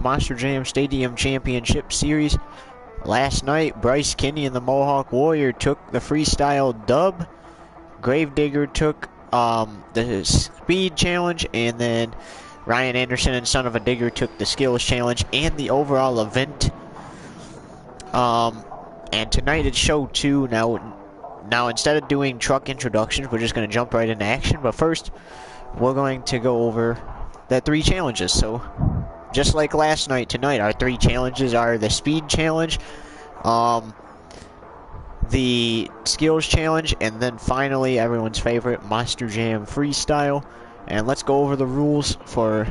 the Monster Jam Stadium Championship Series. Last night, Bryce Kinney and the Mohawk Warrior took the freestyle dub. Gravedigger took the speed challenge, and then Ryan Anderson and Son of a Digger took the skills challenge and the overall event. And tonight it's show 2. Now instead of doing truck introductions, we're just going to jump right into action. But first, we're going to go over the 3 challenges. So, just like last night, tonight our 3 challenges are the speed challenge, the skills challenge, and then finally everyone's favorite, Monster Jam freestyle. And let's go over the rules for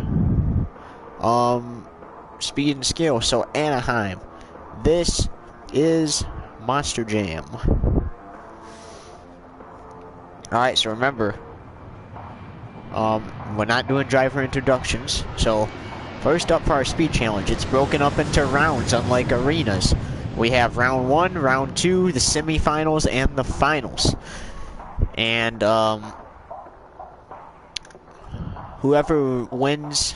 speed and skill. So Anahiem, this is Monster Jam. Alright, so remember, we're not doing driver introductions. So first up for our speed challenge, it's broken up into rounds unlike arenas. We have round 1, round 2, the semifinals, and the finals. And whoever wins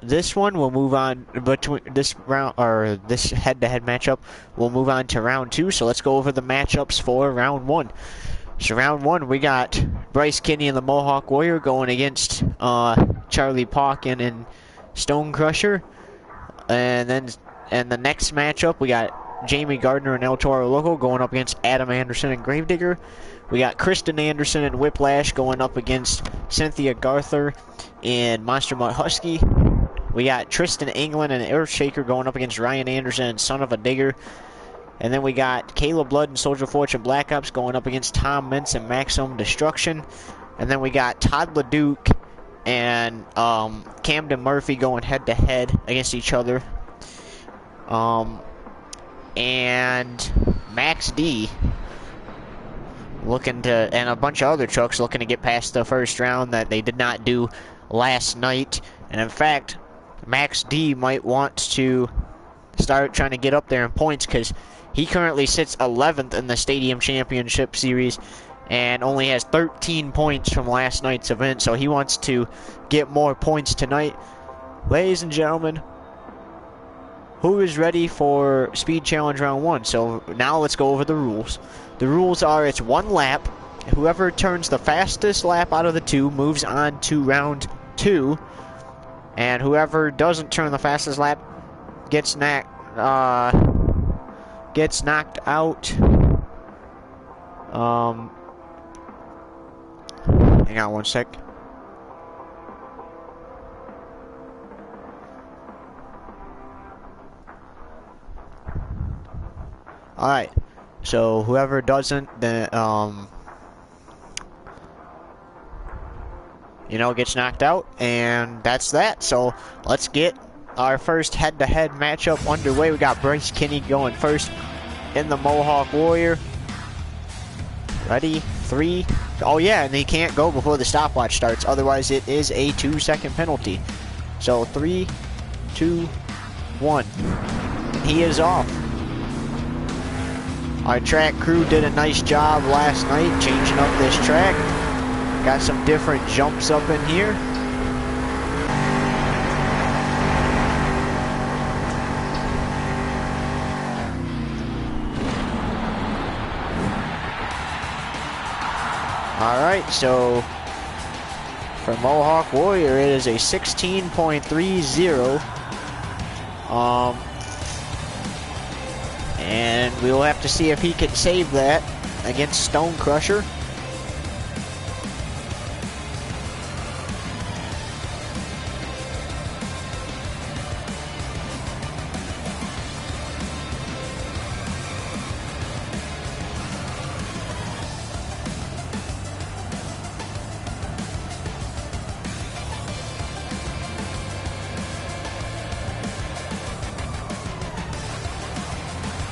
this one will move on between this round, or this head-to-head matchup. We'll move on to round 2. So let's go over the matchups for round 1. So round 1, we got Bryce Kinney and the Mohawk Warrior going against Charlie Pauken and Stone Crusher. And the next matchup, we got Jamie Gardner and El Toro Loco going up against Adam Anderson and Gravedigger. We got Kristen Anderson and Whiplash going up against Cynthia Garther and Monster Mutt Husky. We got Tristan England and Earthshaker going up against Ryan Anderson and Son of a Digger. And then we got Caleb Blood and Soldier Fortune Black Ops going up against Tom Mintz and Maximum Destruction. And then we got Todd LeDuc and Camden Murphy going head-to-head against each other. And Max D looking to, and a bunch of other trucks looking to get past the first round that they did not do last night. And in fact, Max D might want to start trying to get up there in points, because he currently sits 11th in the Stadium Championship Series and only has 13 points from last night's event, so he wants to get more points tonight. Ladies and gentlemen, who is ready for Speed Challenge Round 1? So now let's go over the rules. The rules are, it's 1 lap. Whoever turns the fastest lap out of the 2 moves on to Round 2. And whoever doesn't turn the fastest lap gets knocked out. Hang on one sec. Alright, so whoever doesn't, then, gets knocked out, and that's that. So let's get our first head-to-head matchup underway. We got Bryce Kinney going first in the Mohawk Warrior. Ready? 3. Oh yeah, and he can't go before the stopwatch starts, otherwise it is a 2-second penalty. So 3, 2, 1. He is off. Our track crew did a nice job last night changing up this track. Got some different jumps up in here. Alright, so for Mohawk Warrior it is a 16.30. And we'll have to see if he can save that against Stone Crusher.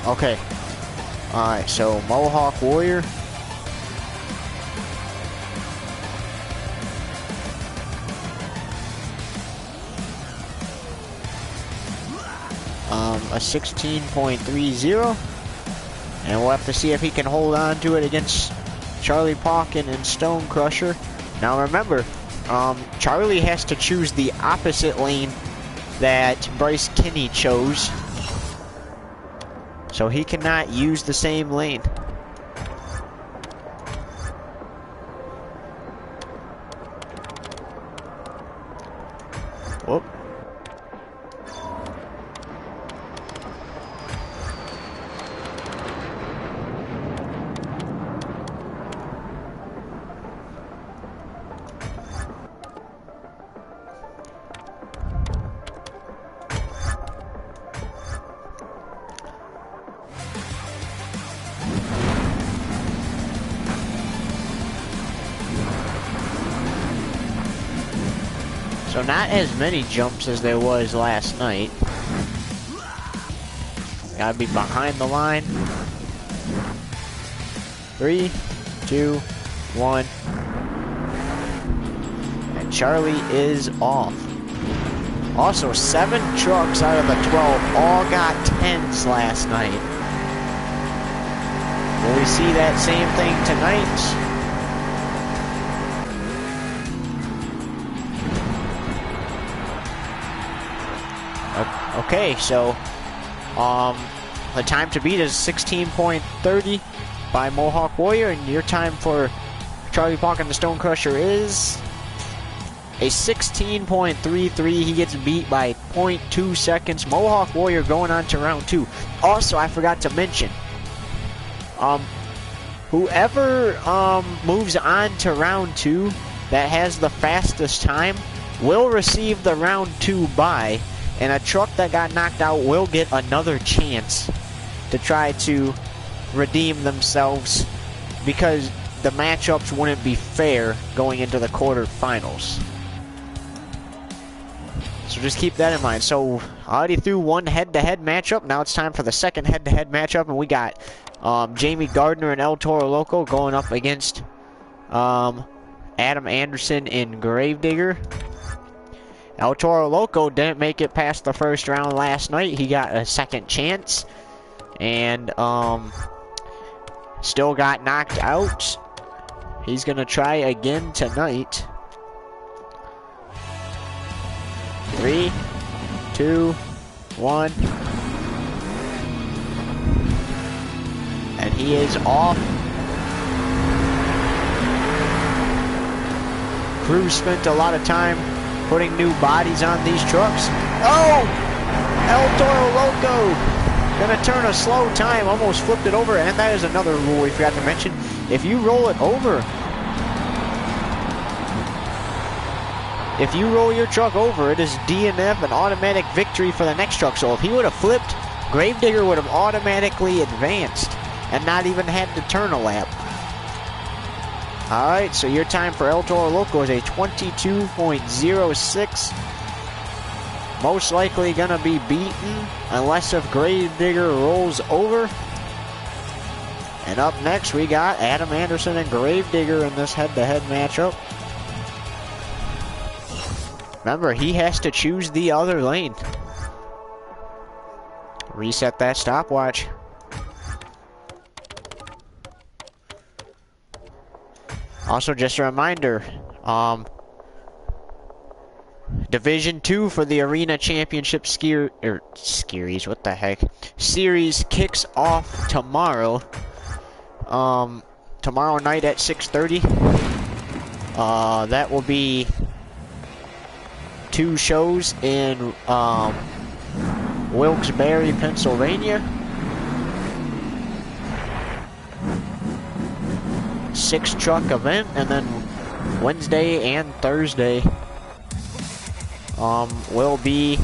Okay. Alright, so Mohawk Warrior. A 16.30. And we'll have to see if he can hold on to it against Charlie Pauken and Stone Crusher. Now remember, Charlie has to choose the opposite lane that Bryce Kinney chose. So he cannot use the same lane. Whoop. So not as many jumps as there was last night. Gotta be behind the line. 3, 2, 1. And Charlie is off. Also, 7 trucks out of the 12 all got 10s last night. Will we see that same thing tonight? Okay, so the time to beat is 16.30 by Mohawk Warrior, and your time for Charlie Park and the Stone Crusher is a 16.33. He gets beat by 0.2 seconds. Mohawk Warrior going on to round 2. Also, I forgot to mention, whoever moves on to round 2 that has the fastest time will receive the round 2 bye. And a truck that got knocked out will get another chance to try to redeem themselves, because the matchups wouldn't be fair going into the quarterfinals. So just keep that in mind. So already through one head-to-head matchup. Now it's time for the second head-to-head matchup, and we got Jamie Gardner and El Toro Loco going up against Adam Anderson and Gravedigger. El Toro Loco didn't make it past the first round last night. He got a second chance and still got knocked out. He's gonna try again tonight. 3, 2, 1. And he is off. Crew spent a lot of time putting new bodies on these trucks. Oh! El Toro Loco gonna turn a slow time, almost flipped it over, and that is another rule we forgot to mention. If you roll it over, if you roll your truck over, it is DNF, an automatic victory for the next truck. So if he would have flipped, Gravedigger would have automatically advanced and not even had to turn a lap. Alright, so your time for El Toro Loco is a 22.06. Most likely gonna be beaten unless if Gravedigger rolls over. And up next we got Adam Anderson and Gravedigger in this head-to-head matchup. Remember, he has to choose the other lane. Reset that stopwatch. Also, just a reminder, Division 2 for the Arena Championship series, what the heck? Series kicks off tomorrow. Tomorrow night at 6:30. That will be 2 shows in Wilkes-Barre, Pennsylvania. 6-truck event, and then Wednesday and Thursday will be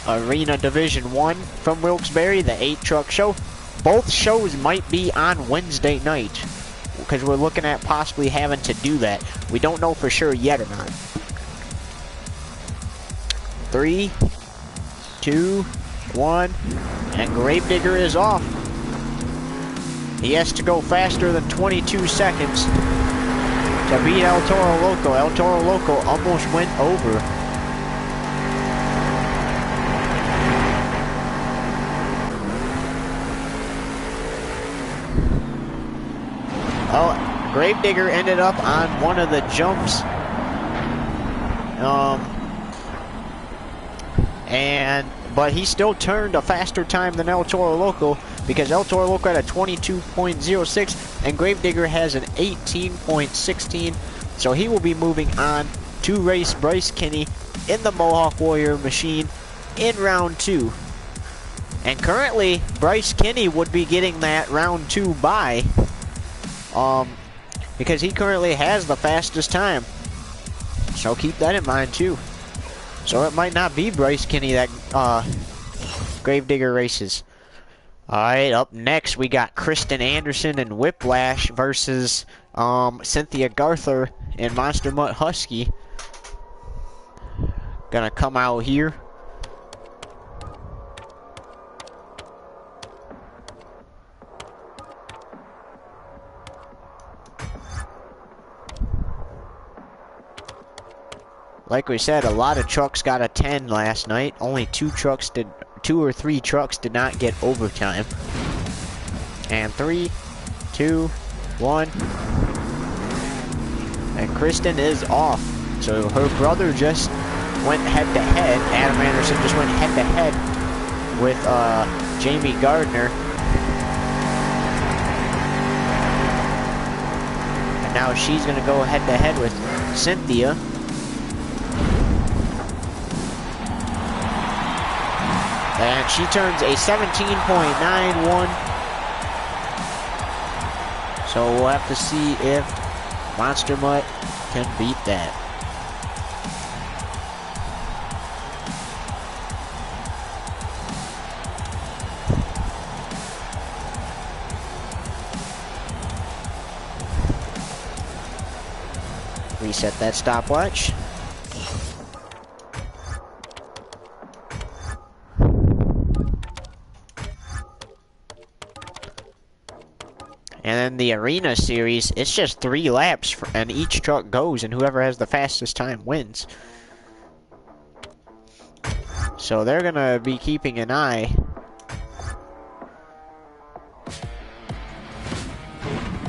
Arena Division 1 from Wilkes-Barre, the 8-truck show. Both shows might be on Wednesday night, because we're looking at possibly having to do that. We don't know for sure yet or not. 3, 2, 1, and Gravedigger is off. He has to go faster than 22 seconds to beat El Toro Loco. El Toro Loco almost went over. Oh, Gravedigger ended up on one of the jumps. But he still turned a faster time than El Toro Loco, because El Toro Loco had a 22.06 and Gravedigger has an 18.16. So he will be moving on to race Bryce Kinney in the Mohawk Warrior machine in round 2. And currently, Bryce Kinney would be getting that round 2 bye, because he currently has the fastest time. So keep that in mind too. So it might not be Bryce Kinney that Gravedigger races. Alright, up next we got Kristen Anderson and Whiplash versus Cynthia Garther and Monster Mutt Husky. Gonna come out here. Like we said, a lot of trucks got a 10 last night. Only 2 or 3 trucks did not get overtime. And 3, 2, 1. And Kristen is off. So her brother just went head to head. Adam Anderson just went head to head with Jamie Gardner. And now she's gonna go head to head with Cynthia. And she turns a 17.91. So we'll have to see if Monster Mutt can beat that. Reset that stopwatch. And then the Arena Series, it's just 3 laps, and each truck goes, and whoever has the fastest time wins. So they're going to be keeping an eye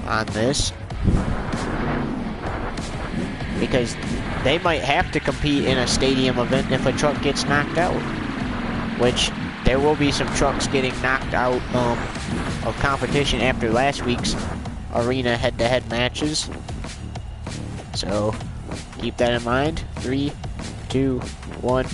on this, because they might have to compete in a stadium event if a truck gets knocked out, which there will be some trucks getting knocked out of competition after last week's arena head-to-head matches. So keep that in mind. 3, 2, 1.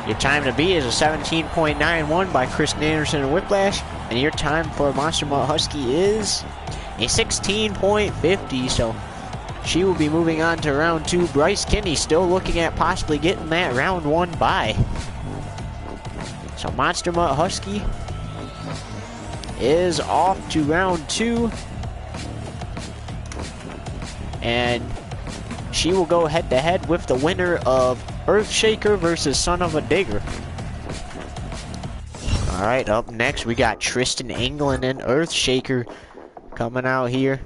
Your time to beat is a 17.91 by Kristen Anderson and Whiplash, and your time for Monster Mutt Husky is a 16.50, so she will be moving on to round 2. Bryce Kinney still looking at possibly getting that round 1 bye. So Monster Mutt Husky is off to round 2, and she will go head to head with the winner of Earthshaker versus Son of a Digger. Alright, up next we got Tristan England and Earthshaker coming out here.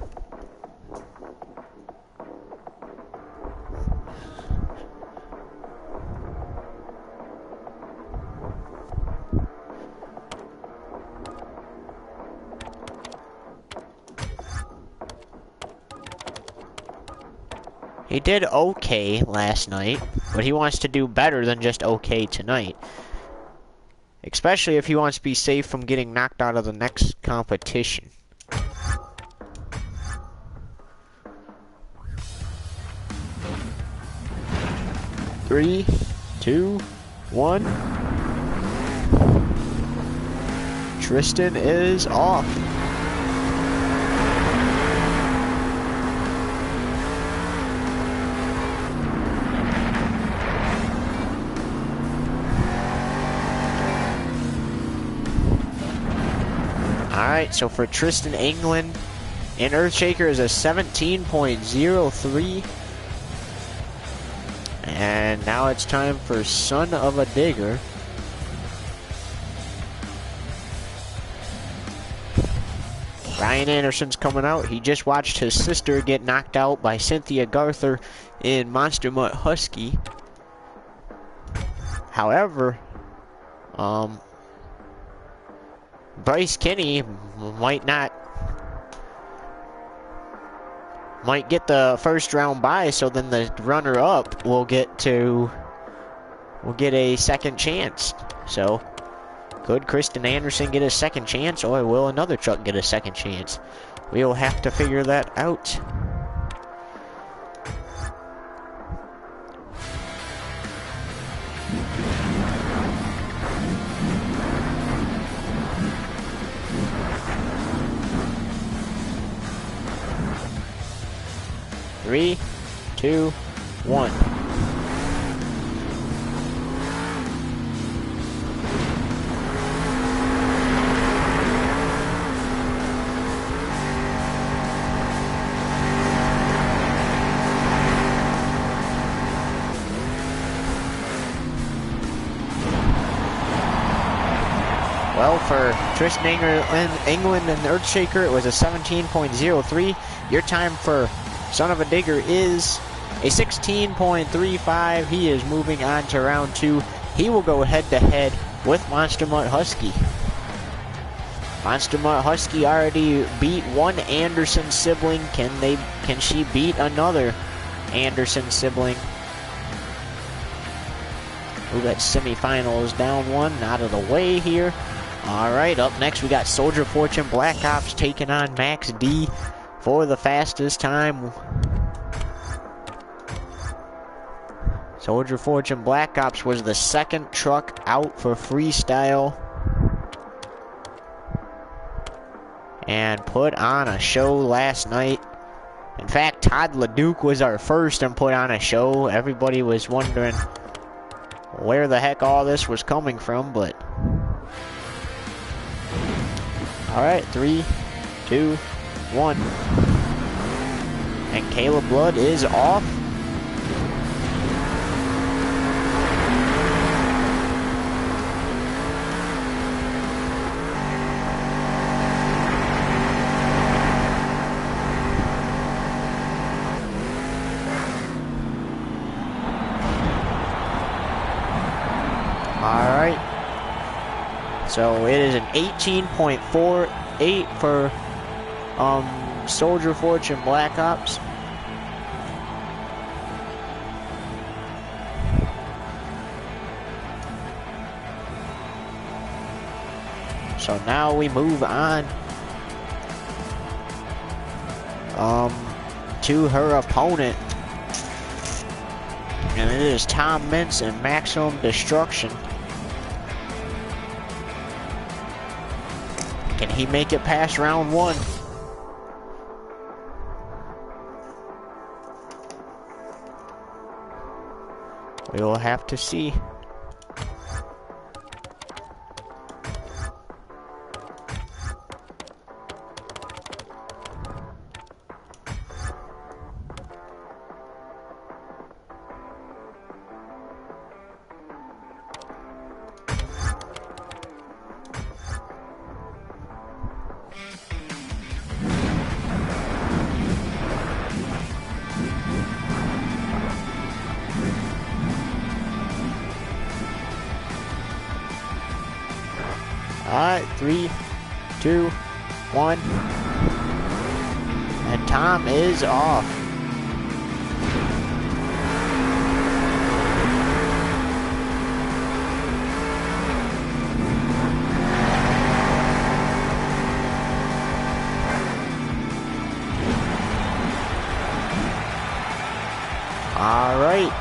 He did okay last night, but he wants to do better than just okay tonight. Especially if he wants to be safe from getting knocked out of the next competition. Three, 2, 1. Tristan is off. Alright, so for Tristan England and Earthshaker is a 17.03. And now it's time for Son of a Digger. Ryan Anderson's coming out. He just watched his sister get knocked out by Cynthia Garther in Monster Mutt Husky. However, Bryce Kinney might get the first round bye, so then the runner-up will get a second chance. So, could Kristen Anderson get a second chance, or will another truck get a second chance? We'll have to figure that out. Three, two, one. Well, for Tristan England and Earthshaker, it was a 17.03. Your time for Son of a Digger is a 16.35. He is moving on to round 2. He will go head-to-head with Monster Mutt Husky. Monster Mutt Husky already beat one Anderson sibling. Can she beat another Anderson sibling? Ooh, that semifinal is down one, out of the way here. Alright, up next we got Soldier Fortune Black Ops taking on Max D for the fastest time. Soldier Fortune Black Ops was the second truck out for freestyle and put on a show last night. In fact, Todd LeDuc was our first and put on a show. Everybody was wondering where the heck all this was coming from, but alright, 3, 2, 1. And Caleb Blood is off. Alright. So it is an 18.48 for Soldier Fortune Black Ops. So now we move on to her opponent. And it is Tom Mintz and Maximum Destruction. Can he make it past round 1? We will have to see. Alright, 3, 2, 1. And Tom is off. Alright.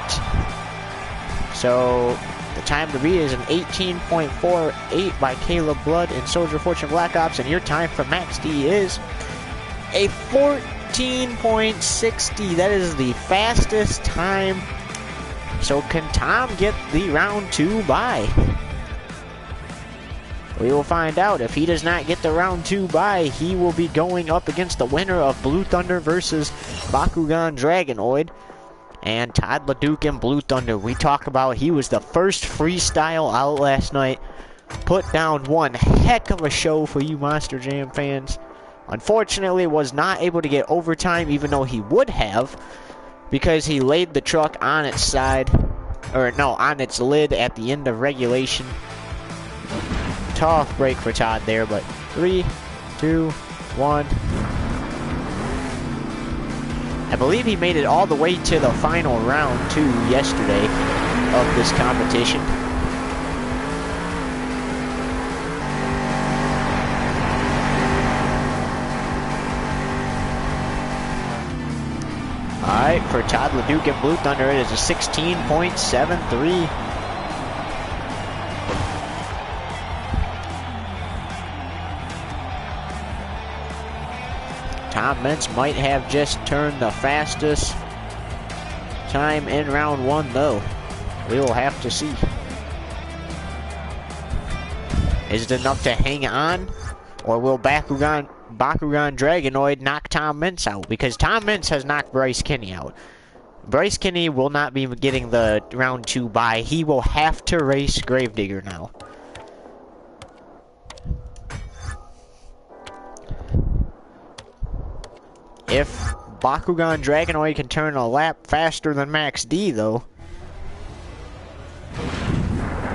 So the time to beat is an 18.48 by Caleb Blood in Soldier Fortune Black Ops, and your time for Max D is a 14.60. That is the fastest time. So can Tom get the round 2 bye? We will find out. If he does not get the round 2 bye, he will be going up against the winner of Blue Thunder versus Bakugan Dragonoid. And Todd LeDuc and Blue Thunder, we talk about he was the first freestyle out last night. Put down one heck of a show for you Monster Jam fans. Unfortunately, was not able to get overtime, even though he would have, because he laid the truck on its side, or no, on its lid at the end of regulation. Tough break for Todd there, but 3, 2, 1. I believe he made it all the way to the final round, too, yesterday of this competition. Alright, for Todd LeDuc and Blue Thunder, it is a 16.73. Tom Mintz might have just turned the fastest time in round 1, though. We will have to see. Is it enough to hang on? Or will Bakugan Dragonoid knock Tom Mintz out? Because Tom Mintz has knocked Bryce Kinney out. Bryce Kinney will not be getting the round 2 bye. He will have to race Gravedigger now. If Bakugan Dragonoid can turn a lap faster than Max D, though,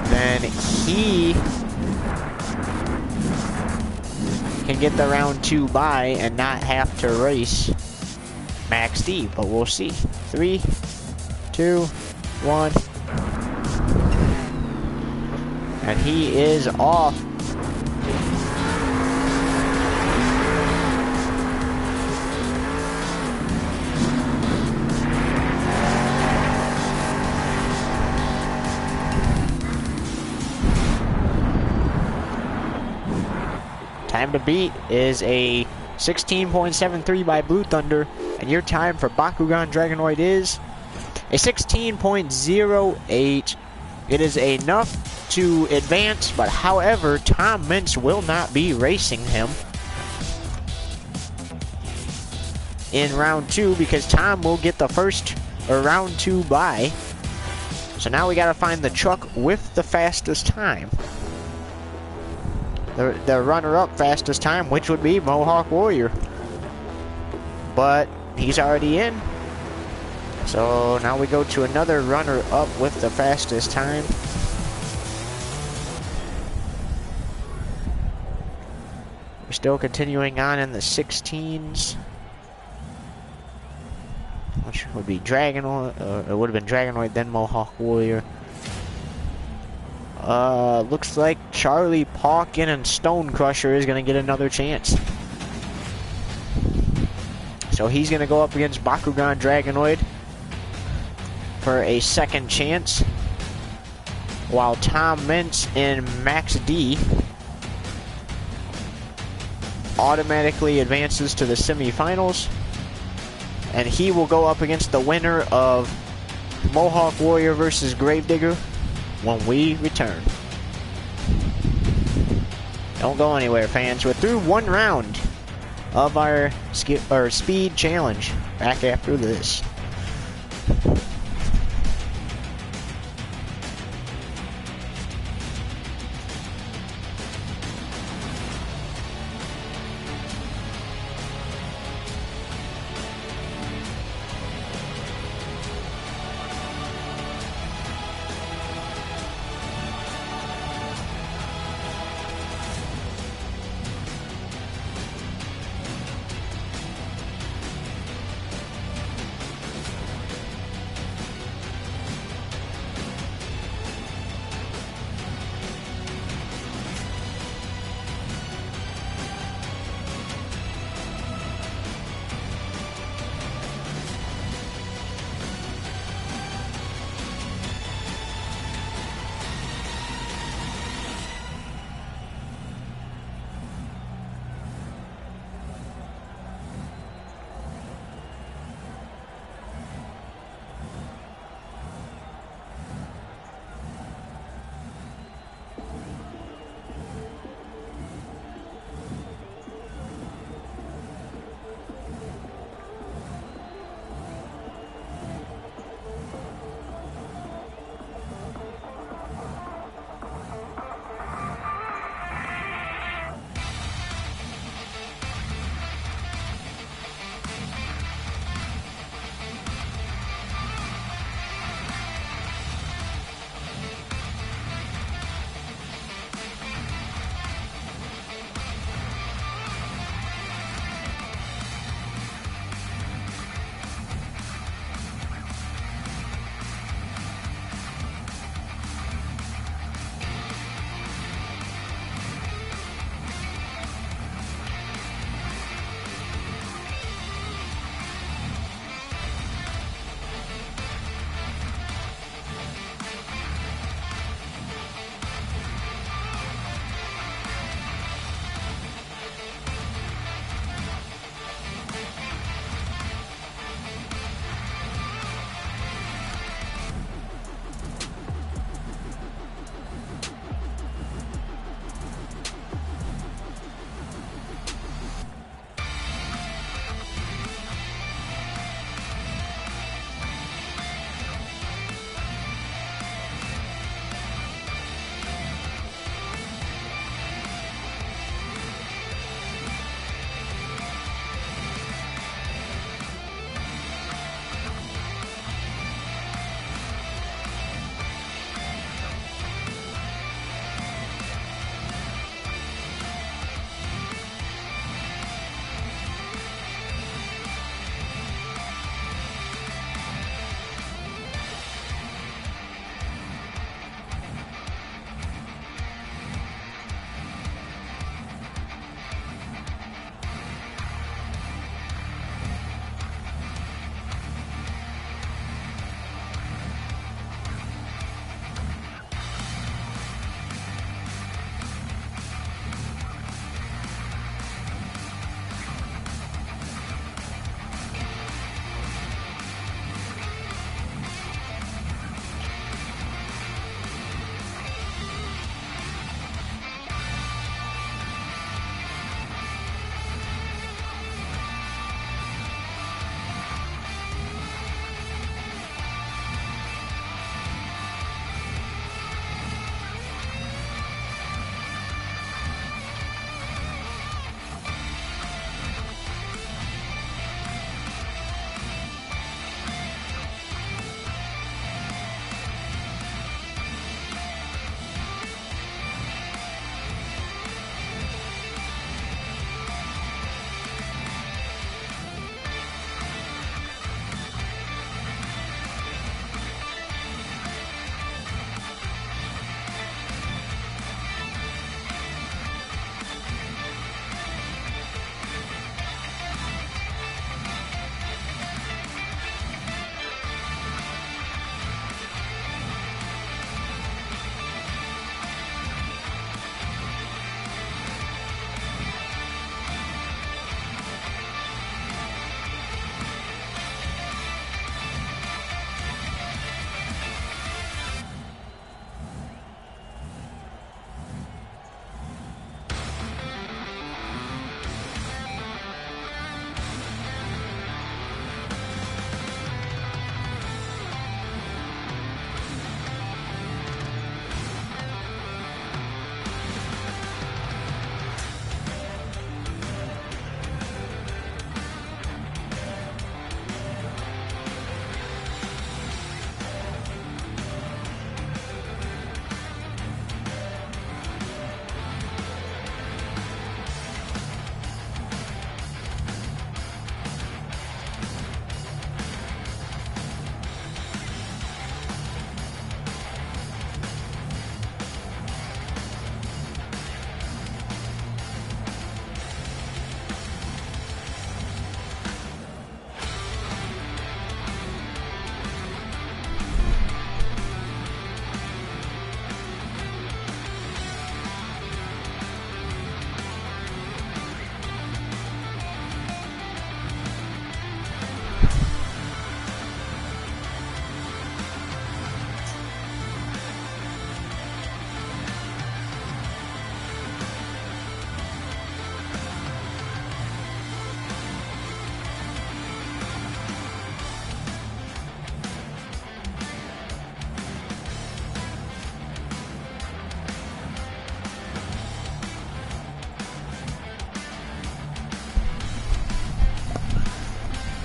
then he can get the round 2 bye and not have to race Max D, but we'll see. 3, 2, 1. And he is off. Time to beat is a 16.73 by Blue Thunder, and your time for Bakugan Dragonoid is a 16.08. It is enough to advance, but however, Tom Mintz will not be racing him in round 2 because Tom will get the first or round 2 bye. So now we gotta find the truck with the fastest time. The runner-up fastest time, which would be Mohawk Warrior. But he's already in. So now we go to another runner-up with the fastest time. We're still continuing on in the 16s. Which would be Dragonoid. It would have been Dragonoid, then Mohawk Warrior. Looks like Charlie Pawkin and Stone Crusher is going to get another chance. So he's going to go up against Bakugan Dragonoid for a second chance, while Tom Mintz and Max D automatically advances to the semifinals, and he will go up against the winner of Mohawk Warrior versus Gravedigger when we return. Don't go anywhere, fans. We're through one round of our speed challenge. Back after this.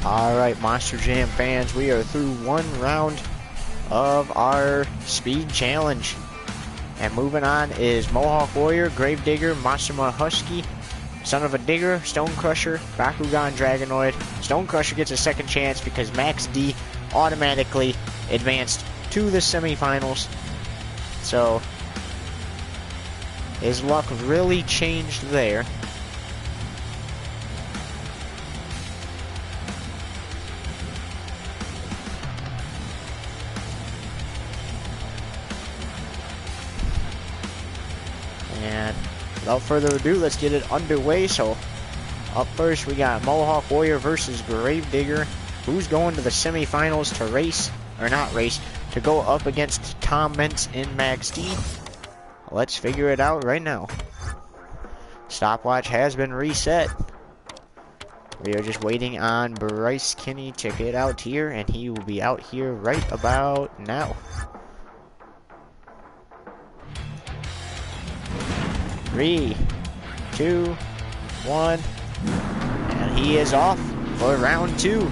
Alright, Monster Jam fans, we are through one round of our speed challenge. And moving on is Mohawk Warrior, Gravedigger, Monster Mutt Husky, Son of a Digger, Stone Crusher, Bakugan Dragonoid. Stone Crusher gets a second chance because Max D automatically advanced to the semifinals. So his luck really changed there. And without further ado, let's get it underway. So up first, we got Mohawk Warrior versus Gravedigger. Who's going to the semifinals to race, or not race, to go up against Tom Mentz in Max D? Let's figure it out right now. Stopwatch has been reset. We are just waiting on Bryce Kinney to get out here, and he will be out here right about now. 3, 2, 1, and he is off for round 2.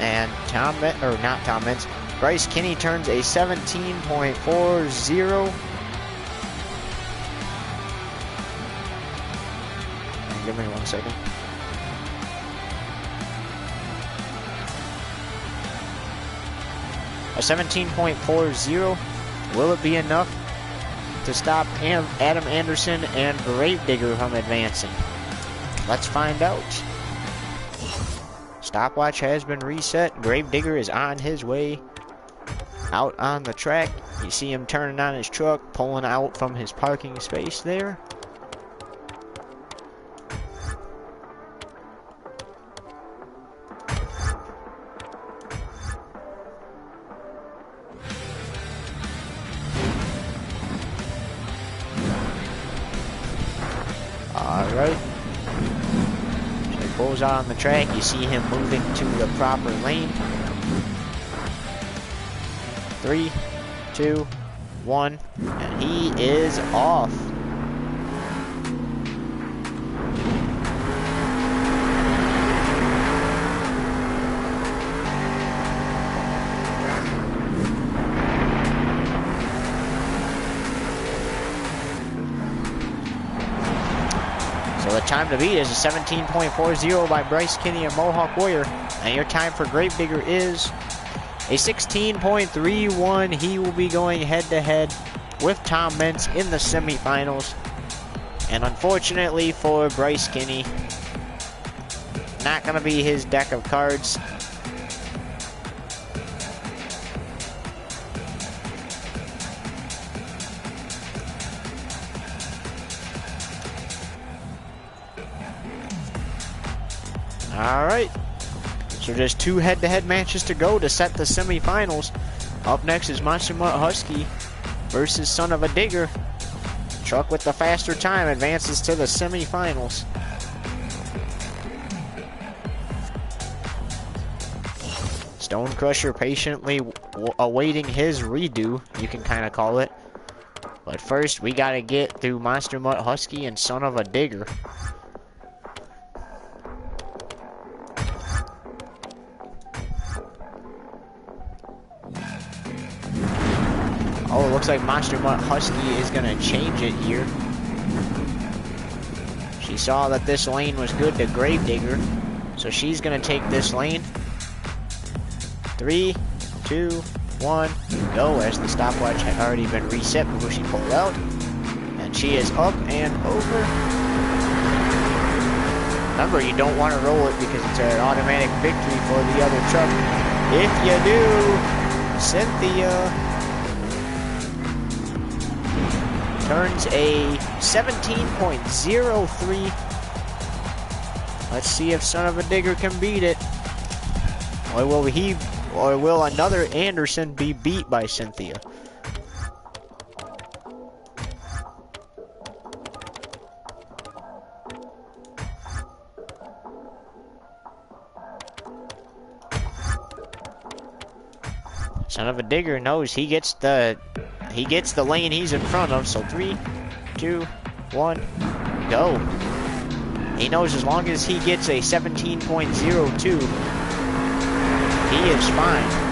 And not Tom Mentz, Bryce Kinney turns a 17.40. Give me 1 second. A 17.40. Will it be enough to stop Adam Anderson and Gravedigger from advancing? Let's find out. Stopwatch has been reset. Gravedigger is on his way out on the track. You see him turning on his truck, pulling out from his parking space there. Alright. Pulls out on the track, you see him moving to the proper lane. 3, 2, 1, and he is off. So the time to beat is a 17.40 by Bryce Kinney and Mohawk Warrior. And your time for Gravedigger is a 16.31. He will be going head-to-head with Tom Mentz in the semifinals. And unfortunately for Bryce Kinney, not going to be his deck of cards. Alright, so just 2 head-to-head matches to go to set the semifinals. Up next is Monster Mutt Husky versus Son of a Digger. Truck with the faster time advances to the semifinals. Stone Crusher patiently awaiting his redo, you can kind of call it. But first, we got to get through Monster Mutt Husky and Son of a Digger. Oh, it looks like Monster Mutt Husky is going to change it here. She saw that this lane was good to Gravedigger, so she's going to take this lane. 3, 2, 1, go, as the stopwatch had already been reset before she pulled out. And she is up and over. Remember, you don't want to roll it because it's an automatic victory for the other truck. If you do, Cynthia turns a 17.03. Let's see if Son of a Digger can beat it. Or will another Anderson be beat by Cynthia? Son of a Digger knows he gets the lane he's in front of. So 3, 2, 1, go. He knows as long as he gets a 17.02, he is fine.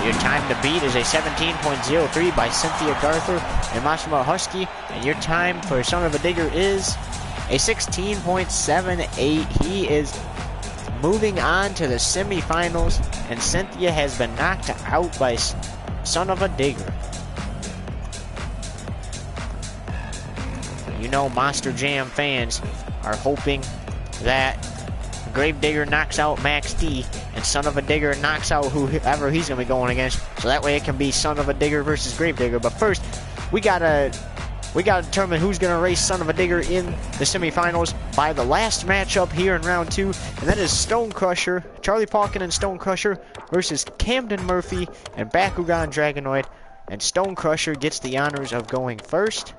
Your time to beat is a 17.03 by Cynthia Garther and Massimo Husky, and your time for Son of a Digger is a 16.78. He is moving on to the semifinals, and Cynthia has been knocked out by Son of a Digger. You know, Monster Jam fans are hoping that Gravedigger knocks out Max D, and Son of a Digger knocks out whoever he's going to be going against, so that way it can be Son of a Digger versus Gravedigger. But first, we gotta determine who's going to race Son of a Digger in the semifinals by the last matchup here in round 2, and that is Stone Crusher, Charlie Palkin and Stone Crusher versus Camden Murphy and Bakugan Dragonoid, and Stone Crusher gets the honors of going first.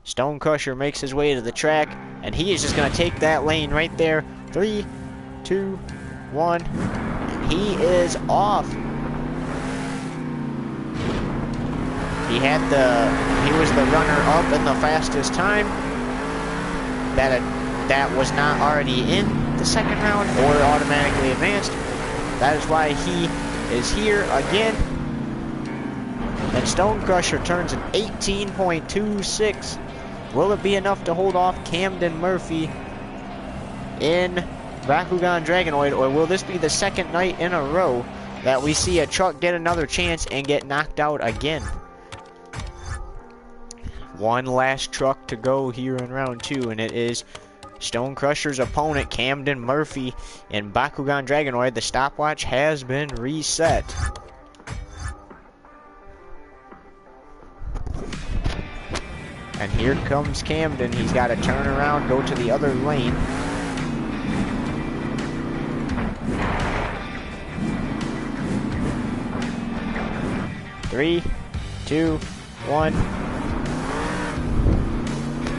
Stone Crusher makes his way to the track, and he is just going to take that lane right there. 3, 2, 1. He is off. He was the runner-up in the fastest time. That was not already in the second round or automatically advanced. That is why he is here again. And Stone Crusher turns an 18.26. Will it be enough to hold off Camden Murphy in Bakugan Dragonoid, or will this be the second night in a row that we see a truck get another chance and get knocked out again? One last truck to go here in round 2, and it is Stone Crusher's opponent, Camden Murphy, in Bakugan Dragonoid. The stopwatch has been reset. And here comes Camden. He's got to turn around, go to the other lane. Three, 2, 1.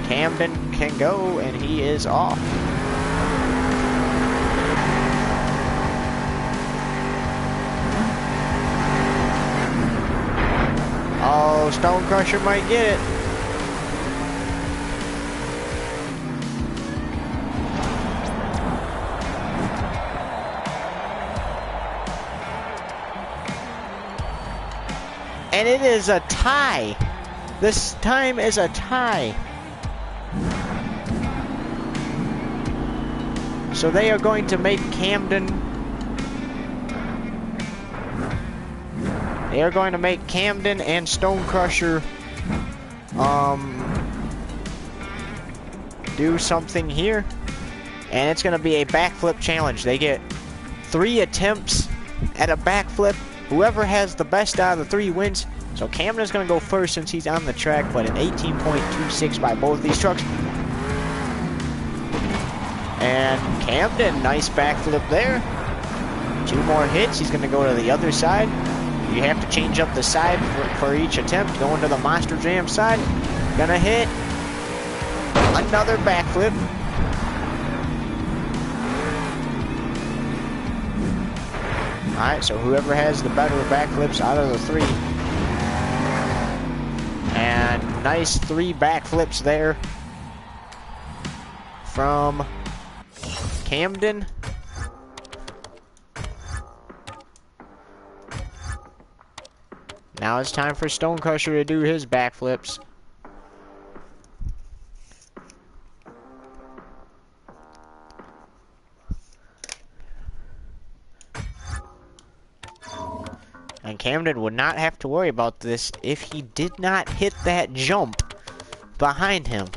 Camden can go, and he is off. Oh, Stone Crusher might get it. And it is a tie. This time is a tie. So they are going to make Camden. They are going to make Camden and Stone Crusher do something here. And it's going to be a backflip challenge. They get 3 attempts at a backflip. Whoever has the best out of the 3 wins. So Camden is going to go first since he's on the track, but an 18.26 by both these trucks. And Camden, nice backflip there. 2 more hits. He's going to go to the other side. You have to change up the side for each attempt. Going to the Monster Jam side. Gonna hit another backflip. Alright, so whoever has the better backflips out of the 3. And nice 3 backflips there from Camden. Now it's time for Stone Crusher to do his backflips. And Camden would not have to worry about this if he did not hit that jump behind him.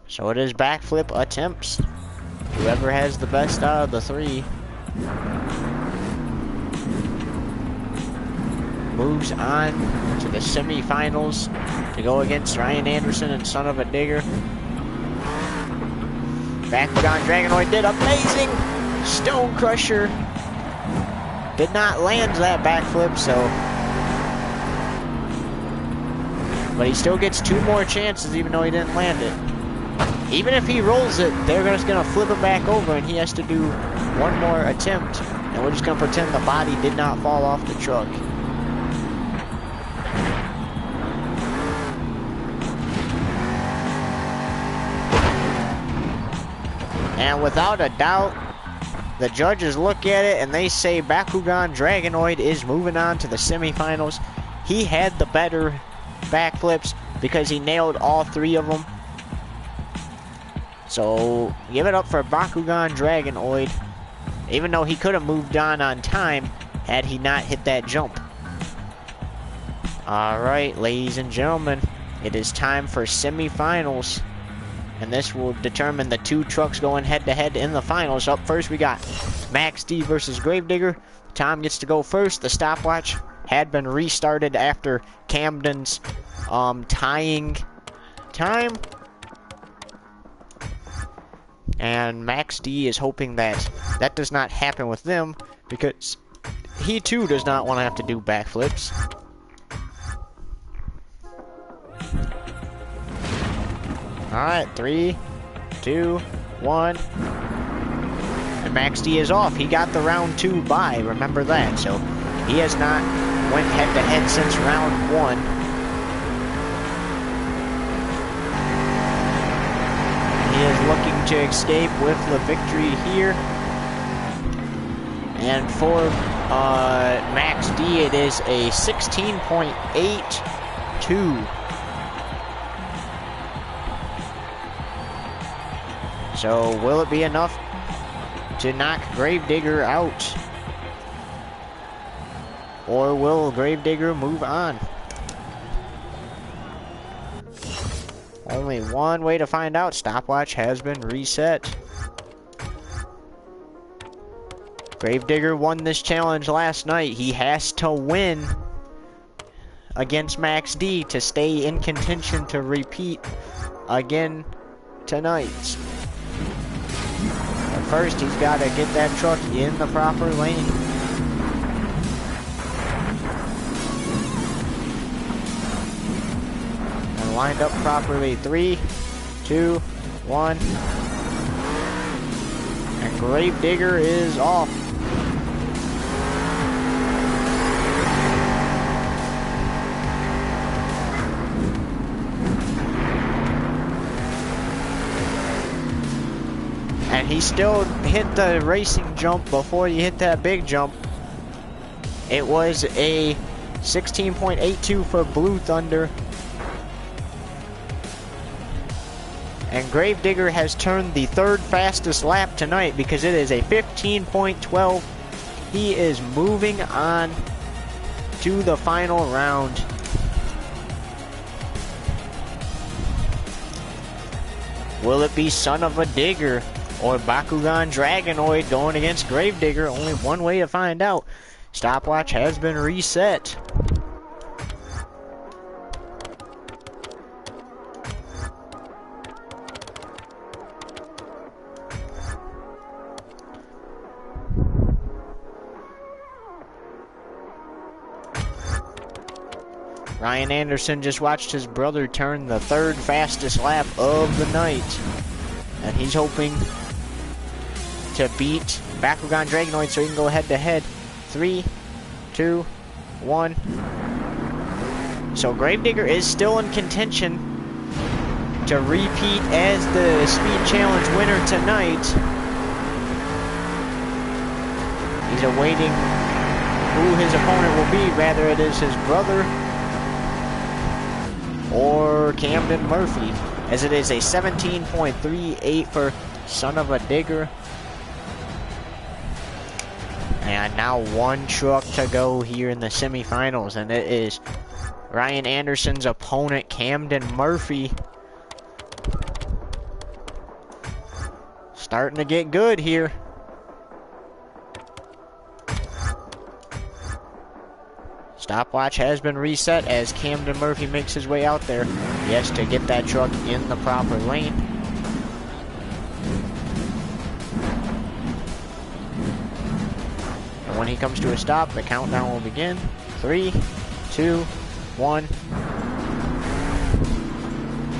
So it is backflip attempts. Whoever has the best out of the 3. moves on to the semifinals to go against Ryan Anderson and Son of a Digger. Bakugan Dragonoid did amazing! Stone Crusher did not land that backflip, so... But he still gets 2 more chances even though he didn't land it. Even if he rolls it, they're just gonna flip it back over and he has to do 1 more attempt. And we're just gonna pretend the body did not fall off the truck. And without a doubt, the judges look at it and they say Bakugan Dragonoid is moving on to the semifinals. He had the better backflips because he nailed all 3 of them. So give it up for Bakugan Dragonoid, even though he could have moved on time had he not hit that jump. Alright, ladies and gentlemen, it is time for semifinals. And this will determine the 2 trucks going head-to-head in the finals. Up first, we got Max D versus Gravedigger. Tom gets to go first. The stopwatch had been restarted after Camden's tying time. And Max D is hoping that that does not happen with them because he too does not want to have to do backflips. Alright, 3, 2, 1. And Max D is off. He got the round 2 bye, remember that. So he has not went head-to-head since round 1. He is looking to escape with the victory here. And for Max D, it is a 16.82. So, will it be enough to knock Gravedigger out? Or will Gravedigger move on? Only one way to find out. Stopwatch has been reset. Gravedigger won this challenge last night. He has to win against Max D to stay in contention to repeat again tonight. But first, he's got to get that truck in the proper lane. And lined up properly. 3, 2, 1. And Gravedigger is off. And he still hit the racing jump before he hit that big jump. It was a 16.82 for Blue Thunder. And Gravedigger has turned the 3rd fastest lap tonight because it is a 15.12. He is moving on to the final round. Will it be Son of a Digger or Bakugan Dragonoid going against Gravedigger? Only one way to find out. Stopwatch has been reset. Ryan Anderson just watched his brother turn the 3rd fastest lap of the night. And he's hoping to beat Bakugan Dragonoid so he can go head-to-head. 3, 2, 1. So Gravedigger is still in contention to repeat as the Speed Challenge winner tonight. He's awaiting who his opponent will be. Rather, it is his brother or Camden Murphy, as it is a 17.38 for Son of a Digger. And now one truck to go here in the semifinals, and it is Ryan Anderson's opponent, Camden Murphy. Starting to get good here. Stopwatch has been reset as Camden Murphy makes his way out there. He has to get that truck in the proper lane. And when he comes to a stop, the countdown will begin. 3, 2, 1.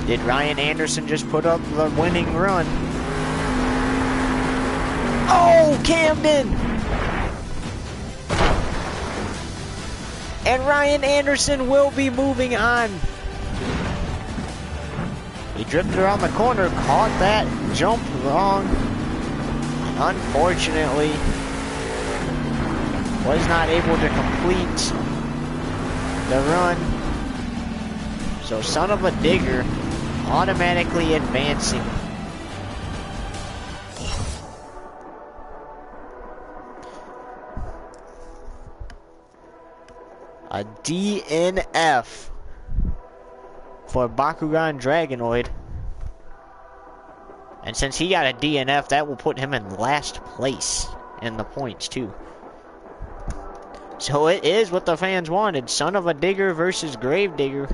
Did Ryan Anderson just put up the winning run? Oh, Camden! And Ryan Anderson will be moving on. He drifted around the corner, caught that jump wrong. Unfortunately, was not able to complete the run. So Son of a Digger automatically advancing. A DNF for Bakugan Dragonoid. And since he got a DNF, that will put him in last place in the points too. So it is what the fans wanted. Son of a Digger versus Gravedigger.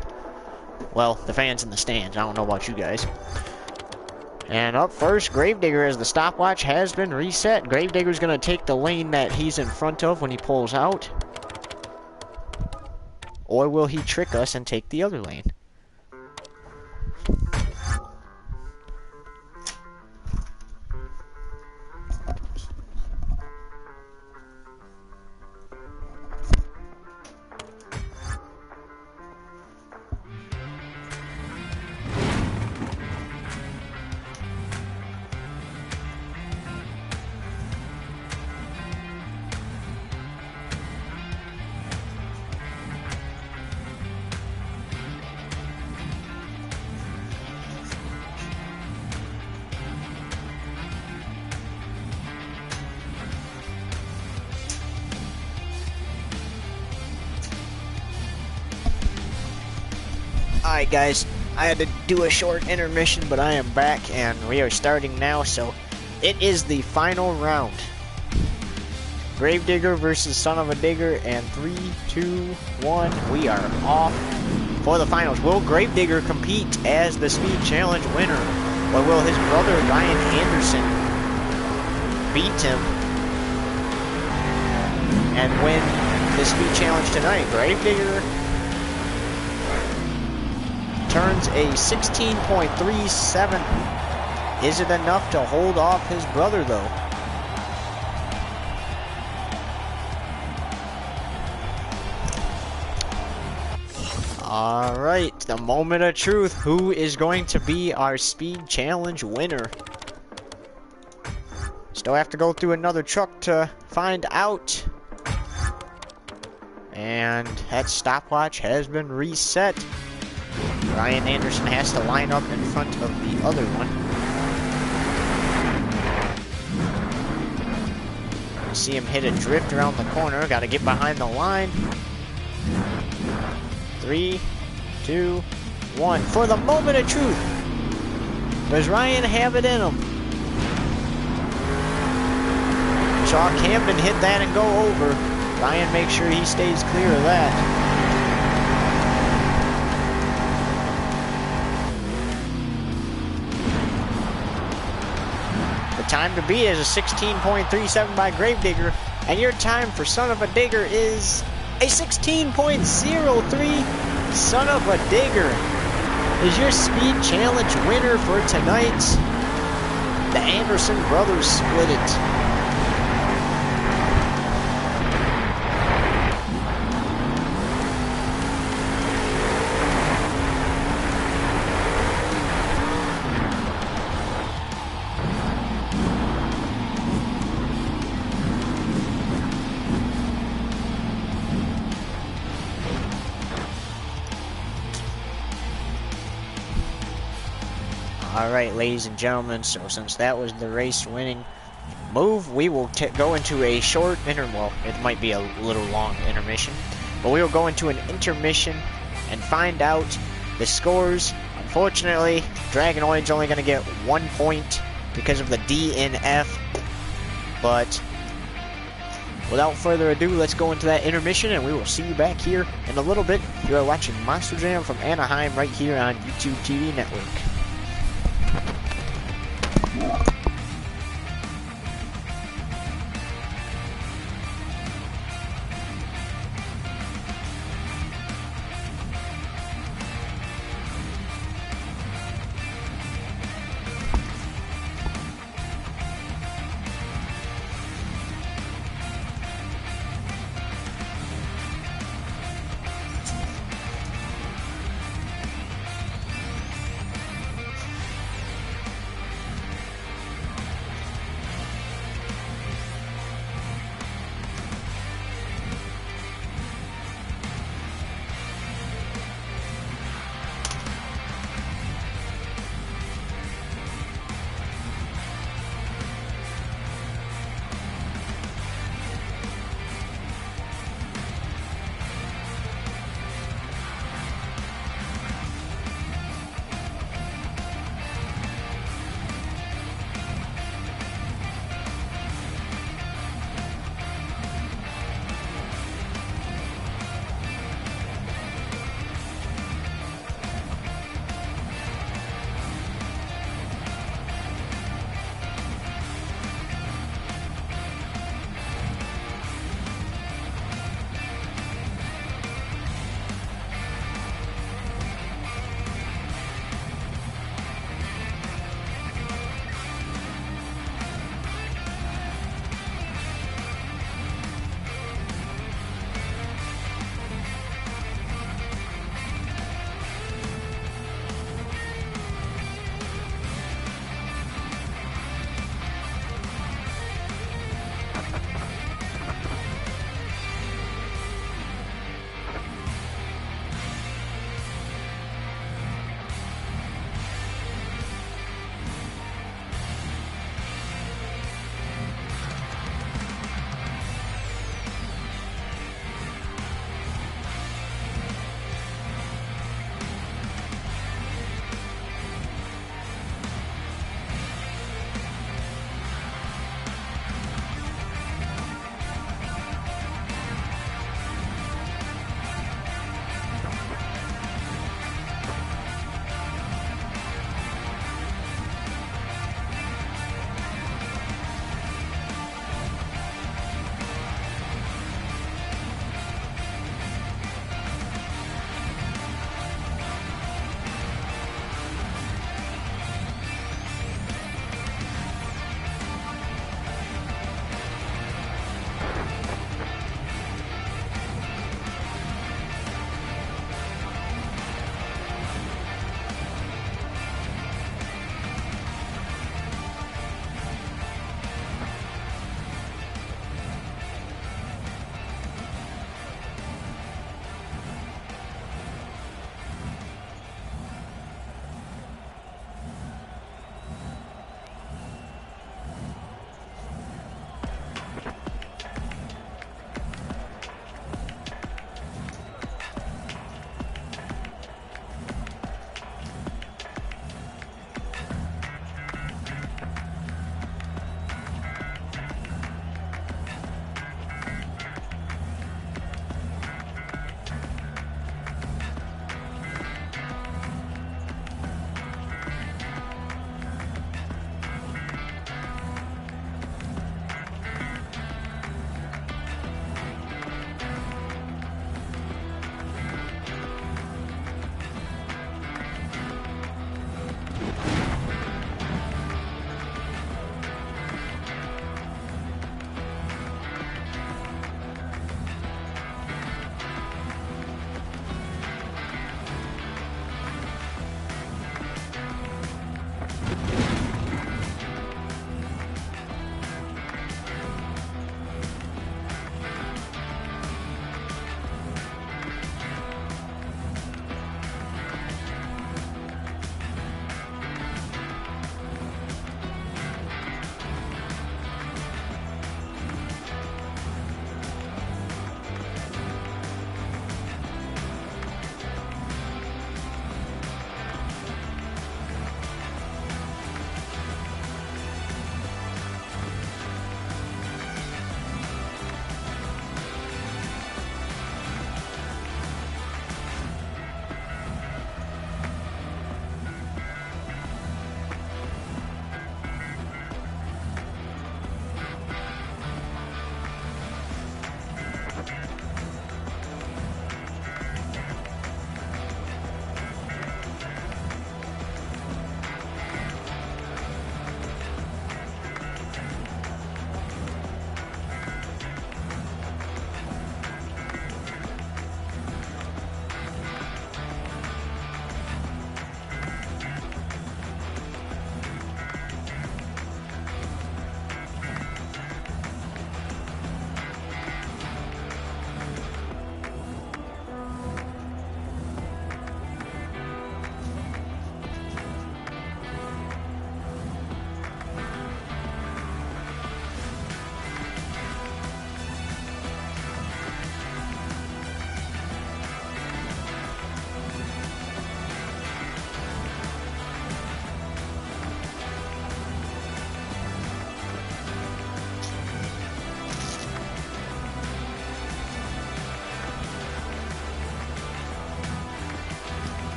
Well, the fans in the stands. I don't know about you guys. And up first, Gravedigger, as the stopwatch has been reset. Gravedigger's going to take the lane that he's in front of when he pulls out. Or will he trick us and take the other lane? Alright guys, I had to do a short intermission, but I am back and we are starting now, so it is the final round. Gravedigger versus Son of a Digger, and 3, 2, 1, we are off for the finals. Will Gravedigger compete as the Speed Challenge winner, or will his brother Ryan Anderson beat him and win the Speed Challenge tonight? Gravedigger turns a 16.37. Is it enough to hold off his brother, though? Alright, the moment of truth. Who is going to be our Speed Challenge winner? Still have to go through another truck to find out. And that stopwatch has been reset. Ryan Anderson has to line up in front of the other one. See him hit a drift around the corner. Got to get behind the line. 3, 2, 1. For the moment of truth. Does Ryan have it in him? Saw Camden hit that and go over. Ryan makes sure he stays clear of that. Time to beat is a 16.37 by Gravedigger, and your time for Son of a Digger is a 16.03. Son of a Digger is your Speed Challenge winner for tonight. The Anderson brothers split it. Alright, ladies and gentlemen, so since that was the race winning move, we will go into a short well, it might be a little long intermission, but we will go into an intermission and find out the scores. Unfortunately, Dragonoid's only going to get 1 point because of the DNF, but without further ado, let's go into that intermission, and we will see you back here in a little bit. You are watching Monster Jam from Anaheim right here on YouTube TV Network.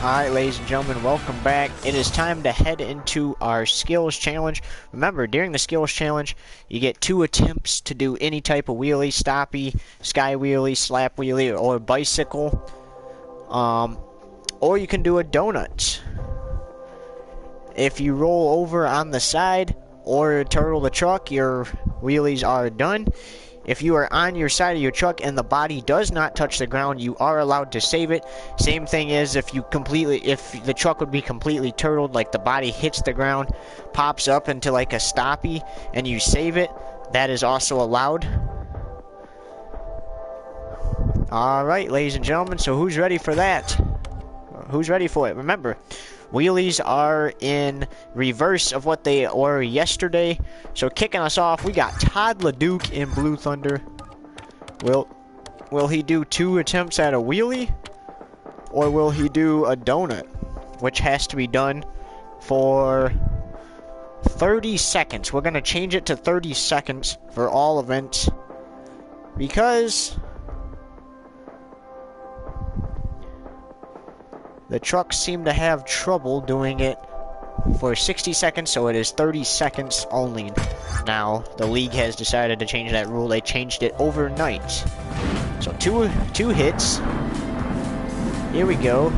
Alright, ladies and gentlemen, welcome back. It is time to head into our skills challenge. Remember, during the skills challenge, you get 2 attempts to do any type of wheelie, stoppie, sky wheelie, slap wheelie, or bicycle. Or you can do a donut. If you roll over on the side or turtle the truck, your wheelies are done. If you are on your side of your truck and the body does not touch the ground, you are allowed to save it. Same thing is if the truck would be completely turtled, like the body hits the ground, pops up into like a stoppie, and you save it, that is also allowed. Alright, ladies and gentlemen, so who's ready for that? Who's ready for it? Remember, wheelies are in reverse of what they were yesterday. So kicking us off, we got Todd LeDuc in Blue Thunder. Will he do 2 attempts at a wheelie? Or will he do a donut? Which has to be done for 30 seconds. We're going to change it to 30 seconds for all events. Because the trucks seem to have trouble doing it for 60 seconds, so it is 30 seconds only. Now, the league has decided to change that rule. They changed it overnight. So two hits. Here we go.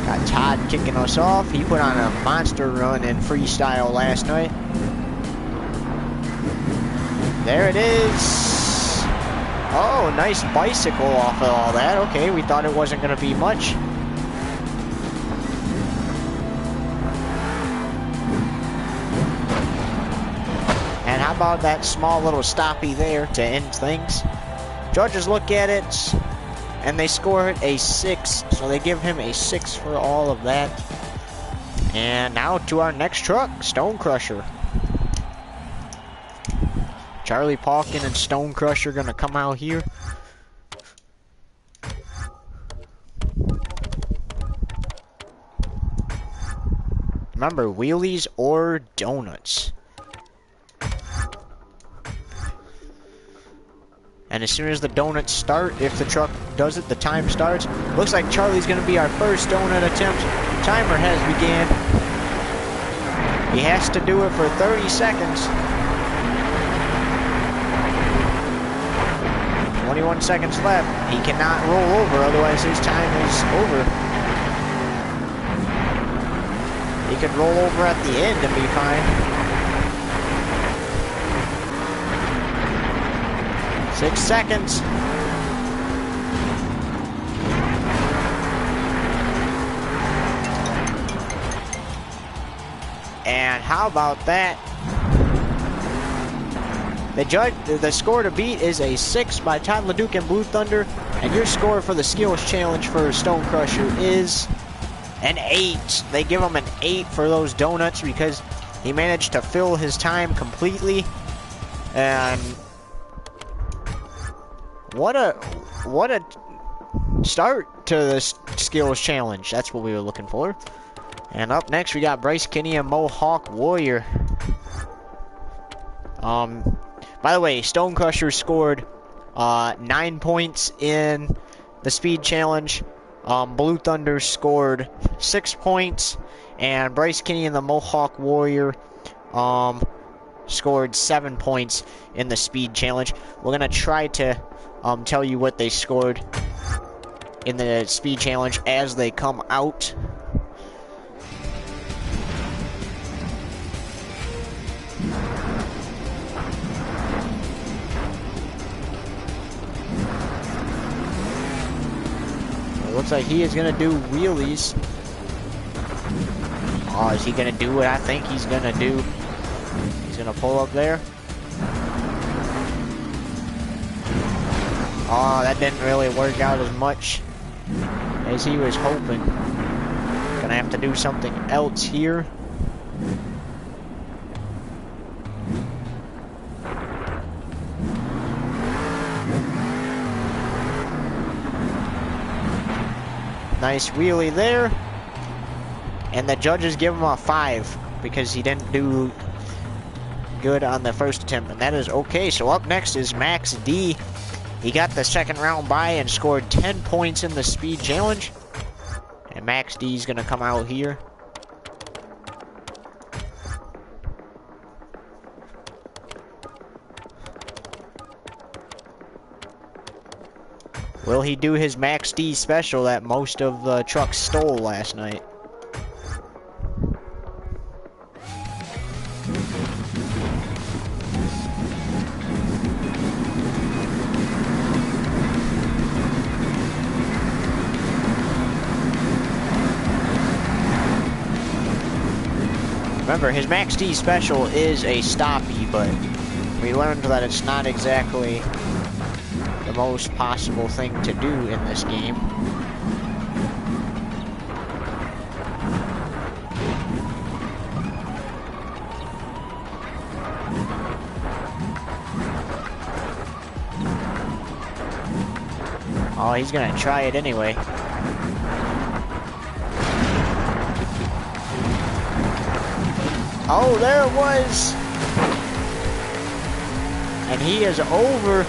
Got Todd kicking us off. He put on a monster run in freestyle last night. There it is. Oh, nice bicycle off of all that. Okay, we thought it wasn't going to be much. And how about that small little stoppie there to end things? Judges look at it, and they score it a 6. So they give him a 6 for all of that. And now to our next truck, Stone Crusher. Charlie Palkin and Stone Crusher gonna come out here. Remember, wheelies or donuts. And as soon as the donuts start, if the truck does it, the time starts. Looks like Charlie's gonna be our first donut attempt. Timer has began. He has to do it for 30 seconds. 21 seconds left. He cannot roll over, otherwise his time is over. He could roll over at the end and be fine. 6 seconds. And how about that? The score to beat is a 6 by Todd LeDuc and Blue Thunder, and your score for the skills challenge for Stone Crusher is an 8. They give him an 8 for those donuts because he managed to fill his time completely. And what a start to this skills challenge. That's what we were looking for. And up next we got Bryce Kinney and Mohawk Warrior. By the way, Stone Crusher scored 9 points in the speed challenge. Blue Thunder scored 6 points, and Bryce Kinney and the Mohawk Warrior scored 7 points in the speed challenge. We're gonna try to tell you what they scored in the speed challenge as they come out. Looks like he is going to do wheelies. Oh, is he going to do what I think he's going to do? He's going to pull up there. Oh, that didn't really work out as much as he was hoping. Gonna have to do something else here. Nice wheelie there. And the judges give him a 5 because he didn't do good on the first attempt, and that is okay. So up next is Max D. He got the second round bye and scored 10 points in the speed challenge. Max D's gonna come out here. Will he do his Max D special that most of the trucks stole last night? Remember, his Max D special is a stoppie, but we learned that it's not exactly the most possible thing to do in this game. Oh, he's gonna try it anyway. Oh, there it was! And he is over.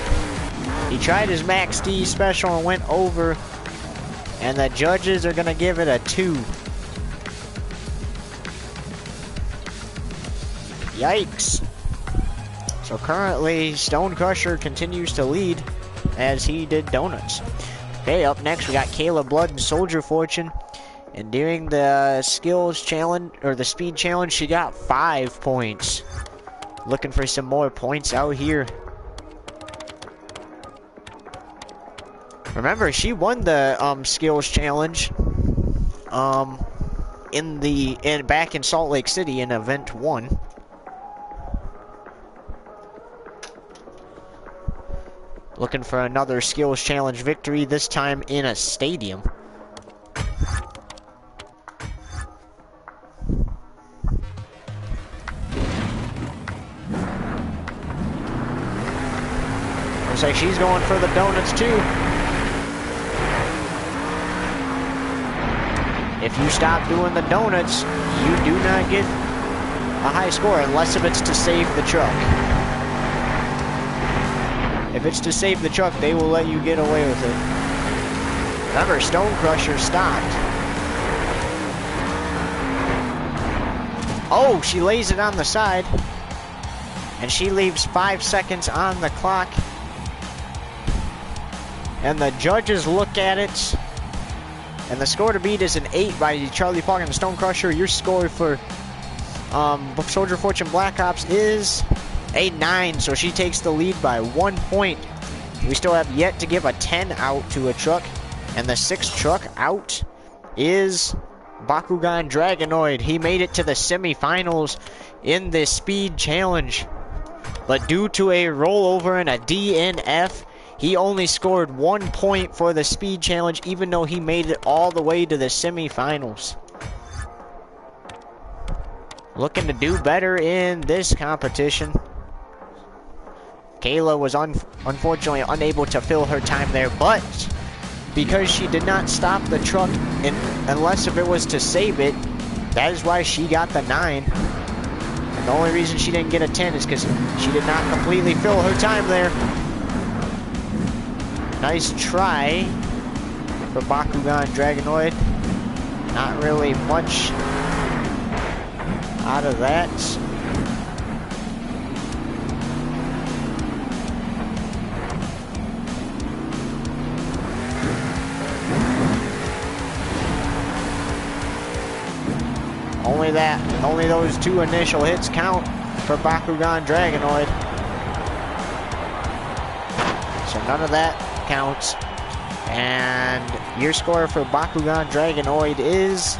He tried his Max D special and went over. And the judges are gonna give it a 2. Yikes. So currently, Stone Crusher continues to lead as he did donuts. Okay, up next we got Kayla Blood and Soldier Fortune. And during the skills challenge, or the speed challenge, she got 5 points. Looking for some more points out here. Remember, she won the skills challenge back in Salt Lake City in event 1. Looking for another skills challenge victory, this time in a stadium. Looks like she's going for the donuts too. If you stop doing the donuts, you do not get a high score unless if it's to save the truck. If it's to save the truck, they will let you get away with it. Remember, Stone Crusher stopped. Oh, she lays it on the side. And she leaves 5 seconds on the clock. And the judges look at it. And the score to beat is an 8 by Charlie Park and Stone Crusher. Your score for Soldier Fortune Black Ops is a 9. So she takes the lead by 1 point. We still have yet to give a 10 out to a truck. And the 6th truck out is Bakugan Dragonoid. He made it to the semifinals in this speed challenge. But due to a rollover and a DNF, he only scored 1 point for the speed challenge, even though he made it all the way to the semifinals. Looking to do better in this competition. Kayla was unfortunately unable to fill her time there, but because she did not stop the truck unless if it was to save it, that is why she got the 9. And the only reason she didn't get a 10 is because she did not completely fill her time there. Nice try for Bakugan Dragonoid. Not really much out of that. Only those 2 initial hits count for Bakugan Dragonoid. So none of that counts. And your score for Bakugan Dragonoid is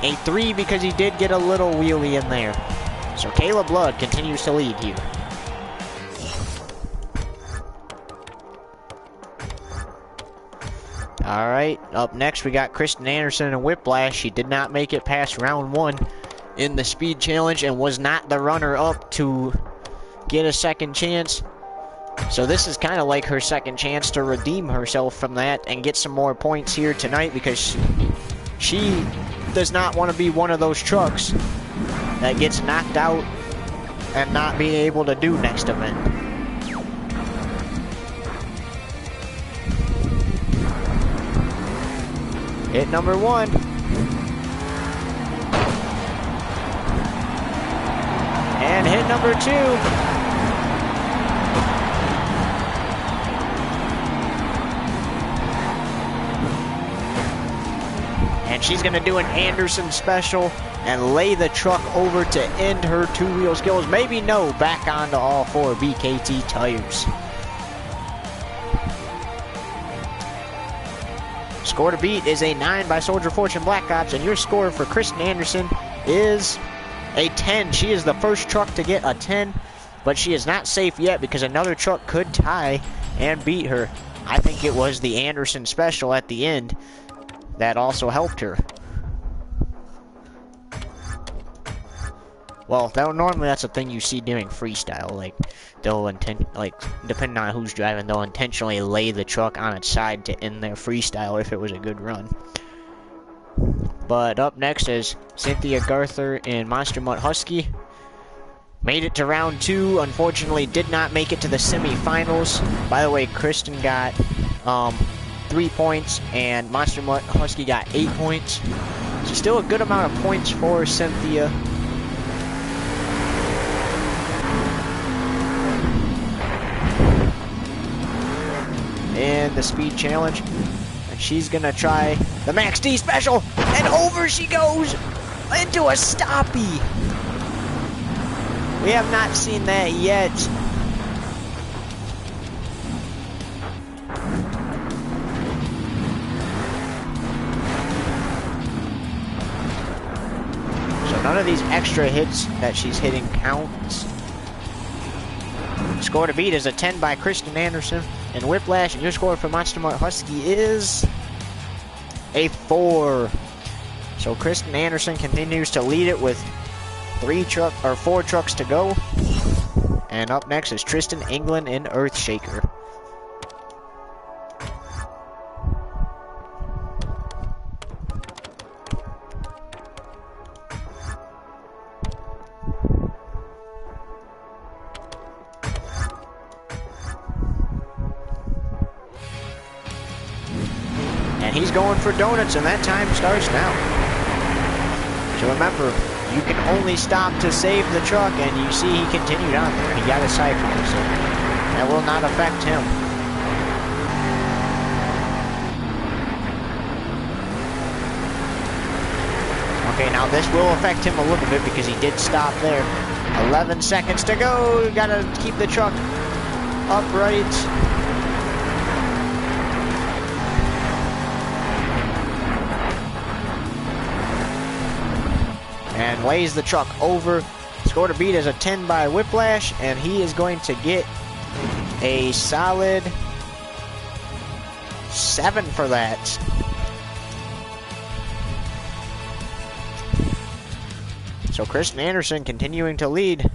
a 3 because he did get a little wheelie in there. So Kayla Blood continues to lead here. Alright, up next we got Kristen Anderson and Whiplash. She did not make it past round 1 in the speed challenge and was not the runner-up to get a second chance. So this is kind of like her second chance to redeem herself from that and get some more points here tonight, because she does not want to be one of those trucks that gets knocked out and not being able to do next event. Hit number 1. And hit number 2. And she's going to do an Anderson special and lay the truck over to end her 2-wheel skills. Maybe no, back onto all 4 BKT tires. Score to beat is a 9 by Soldier Fortune Black Ops, and your score for Kristen Anderson is a 10. She is the first truck to get a 10, but she is not safe yet because another truck could tie and beat her. I think it was the Anderson special at the end that also helped her. Well, normally that's a thing you see during freestyle. Like, they'll depending on who's driving, they'll intentionally lay the truck on its side to end their freestyle if it was a good run. But up next is Cynthia Garther in Monster Mutt Husky. Made it to round 2. Unfortunately, did not make it to the semifinals. By the way, Kristen got 3 points, and Monster Mutt Husky got 8 points. So still a good amount of points for Cynthia. In the speed challenge, and she's gonna try the Max D special, and over she goes into a stoppie. We have not seen that yet. So none of these extra hits that she's hitting counts. Score to beat is a 10 by Kristen Anderson and Whiplash, and your score for Monster Mutt Husky is a 4. So Kristen Anderson continues to lead it with 4 trucks to go. And up next is Tristan England in Earthshaker. He's going for donuts, and that time starts now. So remember, you can only stop to save the truck, and you see he continued on there. He got a sidecar, so that will not affect him. Okay, now this will affect him a little bit because he did stop there. 11 seconds to go. Gotta keep the truck upright. And lays the truck over. Score to beat is a 10 by Whiplash, and he is going to get a solid 7 for that. So Kristen Anderson continuing to lead.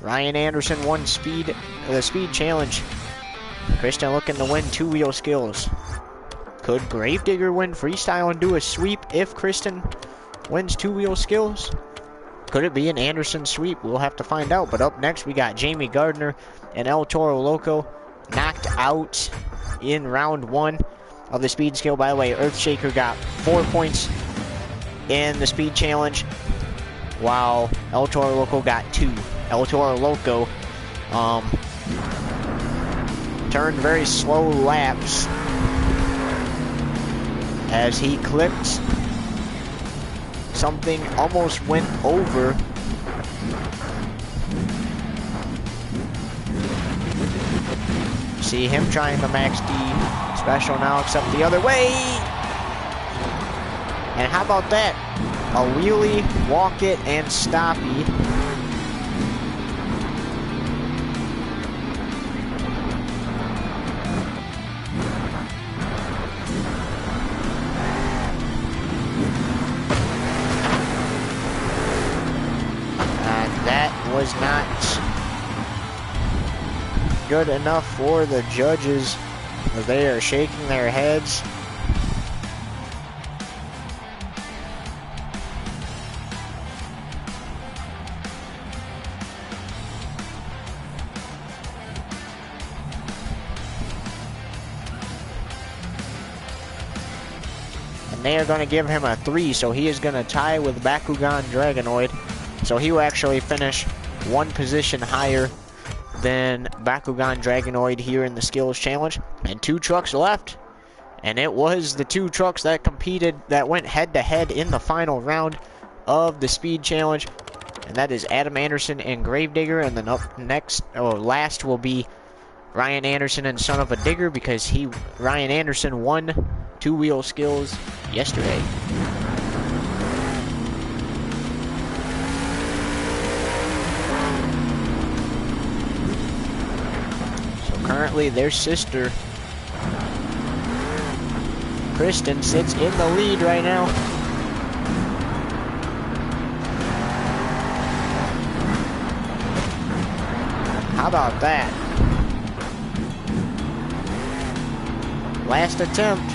Ryan Anderson won the speed challenge. Kristen looking to win 2-wheel skills. Could Gravedigger win freestyle and do a sweep if Kristen wins 2-wheel skills? Could it be an Anderson sweep? We'll have to find out. But up next, we got Jamie Gardner and El Toro Loco knocked out in round 1 of the speed scale. By the way, Earthshaker got 4 points in the speed challenge, while El Toro Loco got 2. El Toro Loco turned very slow laps as he clipped something, almost went over. See him trying the Max D special now, except the other way. And how about that? A wheelie, walk it, and stoppie. Was not good enough for the judges, as they are shaking their heads. they are going to give him a 3, so he is going to tie with Bakugan Dragonoid. So he will actually finish one position higher than Bakugan Dragonoid here in the Skills Challenge. And 2 trucks left. And it was the 2 trucks that competed, that went head-to-head in the final round of the Speed Challenge. And that is Adam Anderson and Gravedigger. And then up next, last will be Ryan Anderson and Son of a Digger, because Ryan Anderson won 2-wheel skills yesterday. So currently their sister Kristen sits in the lead right now. How about that? Last attempt.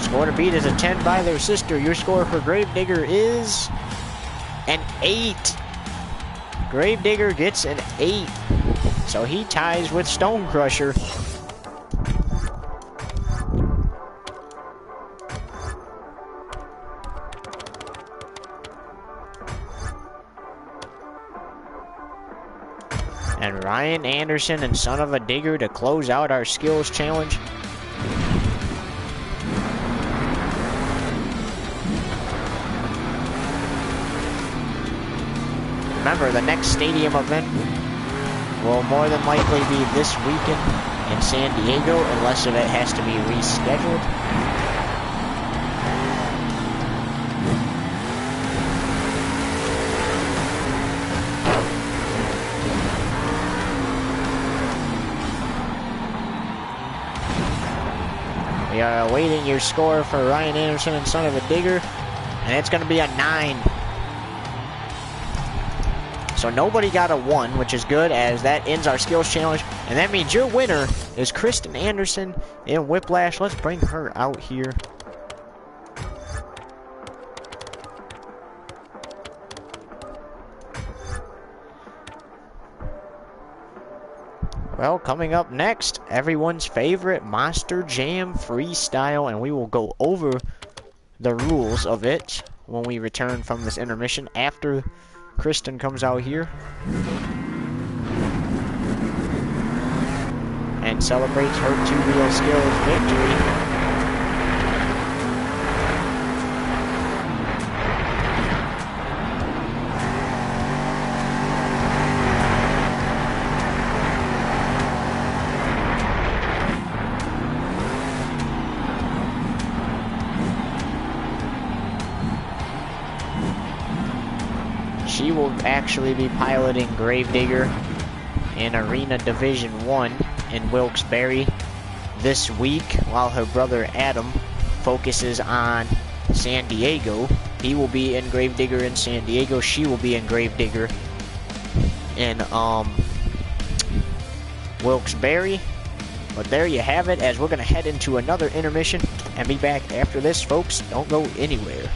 Score to beat is a 10 by their sister. Your score for Gravedigger is an 8. Gravedigger gets an 8. So he ties with Stone Crusher. And Ryan Anderson and Son of a Digger to close out our Skills Challenge. Remember, the next stadium event will more than likely be this weekend in San Diego, unless it has to be rescheduled. We are awaiting your score for Ryan Anderson and Son of a Digger, and it's going to be a 9. So nobody got a 1, which is good, as that ends our Skills Challenge. And that means your winner is Kristen Anderson in Whiplash. Let's bring her out here. Well, coming up next, everyone's favorite Monster Jam Freestyle, and we will go over the rules of it when we return from this intermission after Kristen comes out here and celebrates her 2-wheel skills victory. She will actually be piloting Gravedigger in Arena Division 1 in Wilkes-Barre this week, while her brother Adam focuses on San Diego. He will be in Gravedigger in San Diego. She will be in Gravedigger in Wilkes-Barre. But there you have it, as we're going to head into another intermission and be back after this, folks. Don't go anywhere.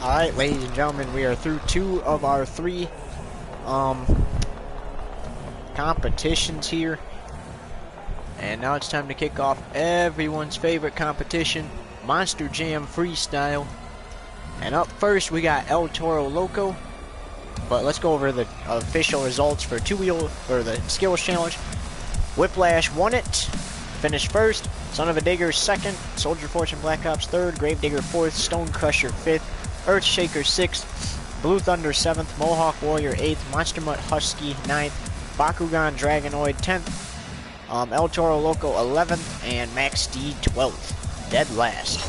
Alright, ladies and gentlemen, we are through 2 of our 3 competitions here. And now it's time to kick off everyone's favorite competition, Monster Jam Freestyle. And up first we got El Toro Loco. But let's go over the official results for two-wheel, or the skills challenge. Whiplash won it, finished first. Son of a Digger second, Soldier Fortune Black Ops third, Gravedigger fourth, Stone Crusher fifth, Earthshaker 6th, Blue Thunder 7th, Mohawk Warrior 8th, Monster Mutt Husky 9th, Bakugan Dragonoid 10th, El Toro Loco 11th, and Max D 12th. Dead last.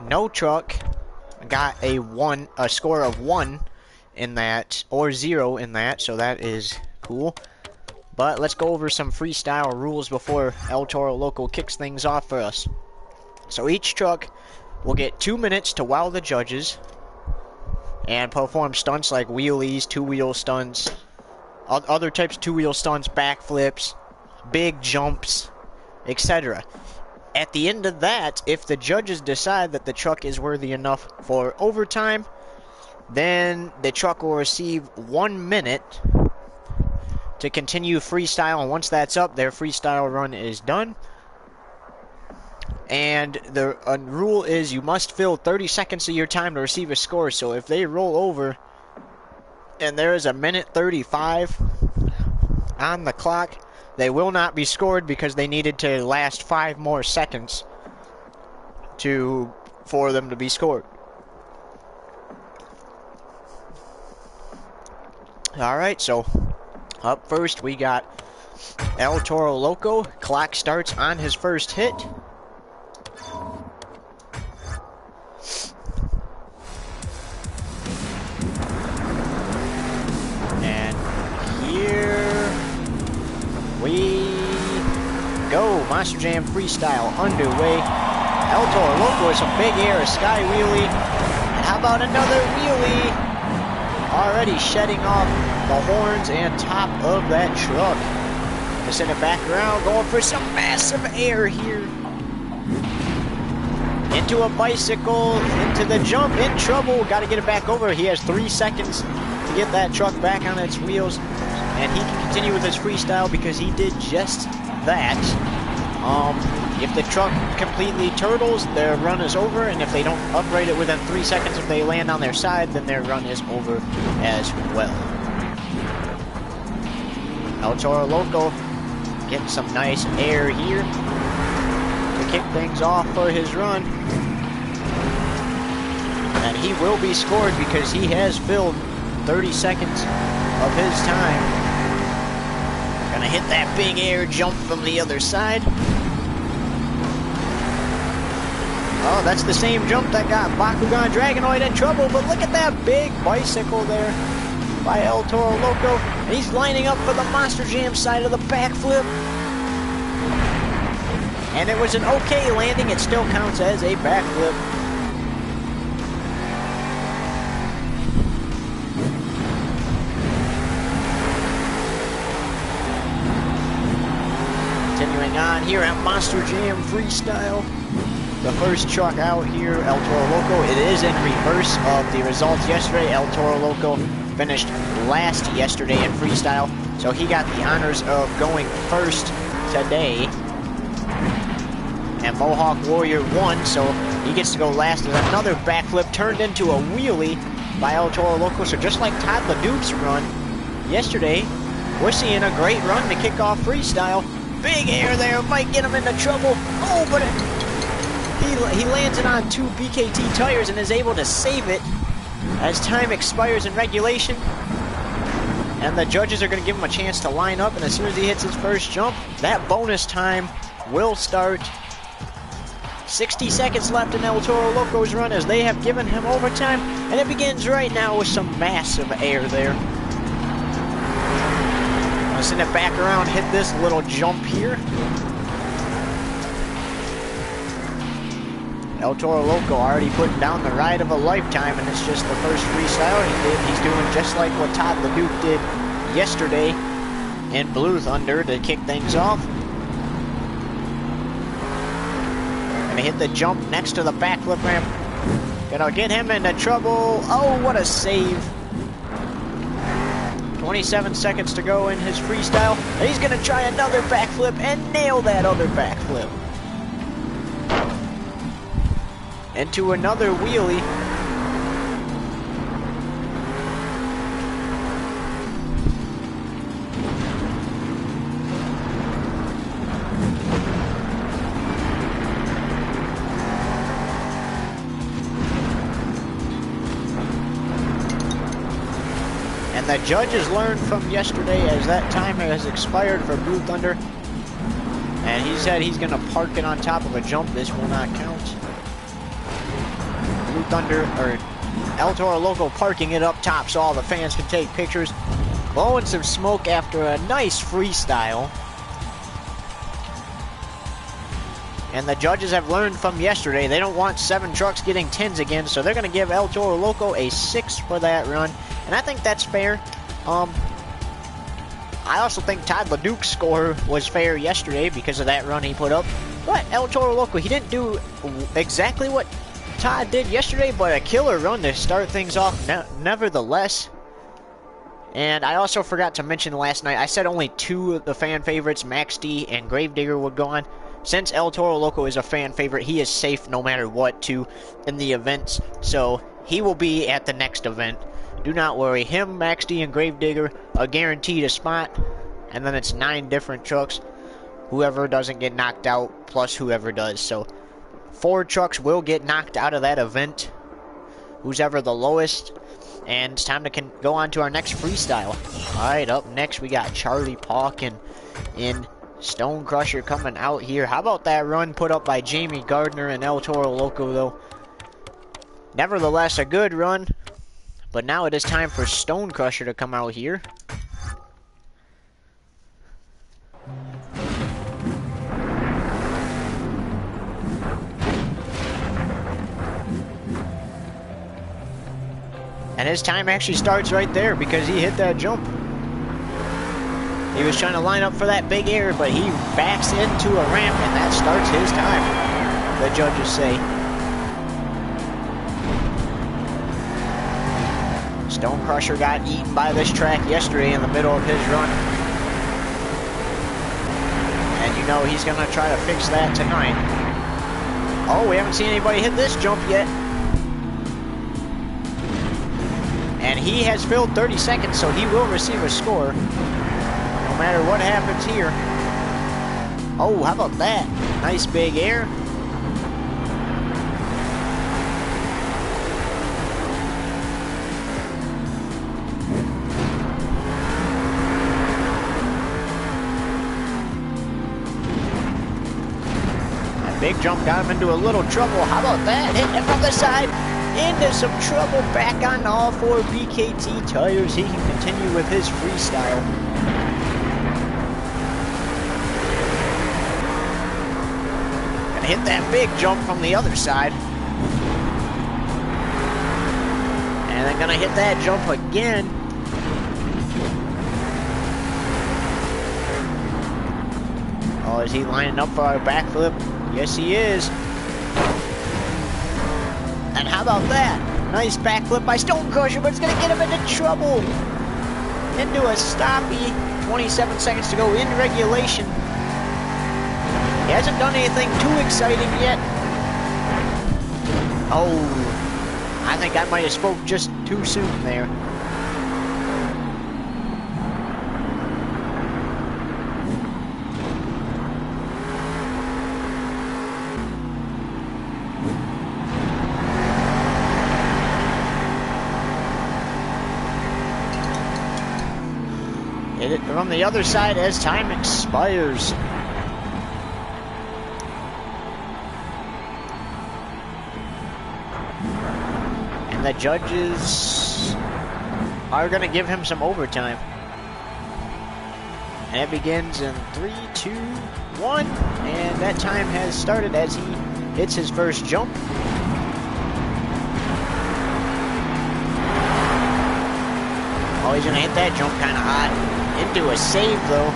No Truck got a score of 1 in that, or 0 in that, so that is cool. But let's go over some freestyle rules before El Toro Loco kicks things off for us. So each truck will get 2 minutes to wow the judges and perform stunts like wheelies, two-wheel stunts, other types of two-wheel stunts, backflips, big jumps, etc. At the end of that, if the judges decide that the truck is worthy enough for overtime, then the truck will receive 1 minute to continue freestyle, and once that's up, their freestyle run is done. And the rule is you must fill 30 seconds of your time to receive a score. So if they roll over and there is a minute 35 on the clock, they will not be scored because they needed to last 5 more seconds for them to be scored. Alright, so up first we got El Toro Loco. Clock starts on his first hit. And here we go. Monster Jam Freestyle underway. El Toro Loco with some big air, a sky wheelie. And how about another wheelie? Already shedding off the horns and top of that truck. To send it back around, going for some massive air here. Into a bicycle, into the jump, in trouble. Got to get it back over. He has 3 seconds to get that truck back on its wheels. And he can continue with his freestyle because he did just that. If the truck completely turtles, their run is over, and if they don't upright it within 3 seconds, if they land on their side, then their run is over as well. El Toro Loco getting some nice air here to kick things off for his run. And he will be scored because he has filled 30 seconds of his time. Gonna hit that big air jump from the other side. Oh, that's the same jump that got Bakugan Dragonoid in trouble, but look at that big bicycle there by El Toro Loco. And he's lining up for the Monster Jam side of the backflip. And it was an okay landing. It still counts as a backflip. Continuing on here at Monster Jam Freestyle. The first truck out here, El Toro Loco. It is in reverse of the results yesterday. El Toro Loco finished last yesterday in freestyle, so he got the honors of going first today. And Mohawk Warrior won, so he gets to go last. There's another backflip turned into a wheelie by El Toro Loco. So just like Todd LeDuc's run yesterday, we're seeing a great run to kick off freestyle. Big air there, might get him into trouble. Oh, but he lands it on 2 BKT tires and is able to save it as time expires in regulation. And the judges are going to give him a chance to line up, and as soon as he hits his first jump, that bonus time will start. 60 seconds left in El Toro Loco's run as they have given him overtime, and it begins right now with some massive air there. I'll send it back around, hit this little jump here. El Toro Loco already putting down the ride of a lifetime, and it's just the first freestyle he did. He's doing just like what Todd LeDuc did yesterday in Blue Thunder to kick things off. Gonna hit the jump next to the backflip ramp. Gonna get him into trouble. Oh, what a save. 27 seconds to go in his freestyle. And he's gonna try another backflip and nail that other backflip. Into another wheelie. And the judges learned from yesterday as that time has expired for Blue Thunder. And he said he's going to park it on top of a jump. This will not count. Blue Thunder, or El Toro Loco, parking it up top so all the fans can take pictures. Blowing some smoke after a nice freestyle. And the judges have learned from yesterday. They don't want 7 trucks getting 10s again, so they're going to give El Toro Loco a 6 for that run. And I think that's fair. I also think Todd LeDuc's score was fair yesterday because of that run he put up. But El Toro Loco, he didn't do exactly what Todd did yesterday, but a killer run to start things off nevertheless. And I also forgot to mention last night, I said only 2 of the fan favorites, Max D and Gravedigger, would go on. Since El Toro Loco is a fan favorite, he is safe no matter what in the events. So he will be at the next event. Do not worry. Him, Max D, and Gravedigger are guaranteed a spot. And then it's 9 different trucks. Whoever doesn't get knocked out, plus whoever does. So 4 trucks will get knocked out of that event. Who's ever the lowest. And it's time to go on to our next freestyle. Alright, up next we got Charlie Pauken in Stone Crusher coming out here. How about that run put up by Jamie Gardner and El Toro Loco, though? Nevertheless, a good run. But now it is time for Stone Crusher to come out here. And his time actually starts right there because he hit that jump. He was trying to line up for that big air, but he backs into a ramp, and that starts his time, the judges say. Stone Crusher got eaten by this track yesterday in the middle of his run. And you know he's going to try to fix that tonight. Oh, we haven't seen anybody hit this jump yet. And he has filled 30 seconds, so he will receive a score. No matter what happens here. Oh, how about that? Nice big air. That big jump got him into a little trouble. How about that? Hitting it from the side. Into some trouble. Back on all 4 BKT tires. He can continue with his freestyle. Hit that big jump from the other side. And they're gonna hit that jump again. Oh, is he lining up for our backflip? Yes, he is. And how about that? Nice backflip by Stone Crusher, but it's gonna get him into trouble. Into a stoppie. 27 seconds to go in regulation. He hasn't done anything too exciting yet. Oh, I think I might have spoke just too soon there. Hit it from the other side as time expires. The judges are going to give him some overtime. And it begins in 3, 2, 1. And that time has started as he hits his first jump. Oh, he's going to hit that jump kind of hot. Into a save, though.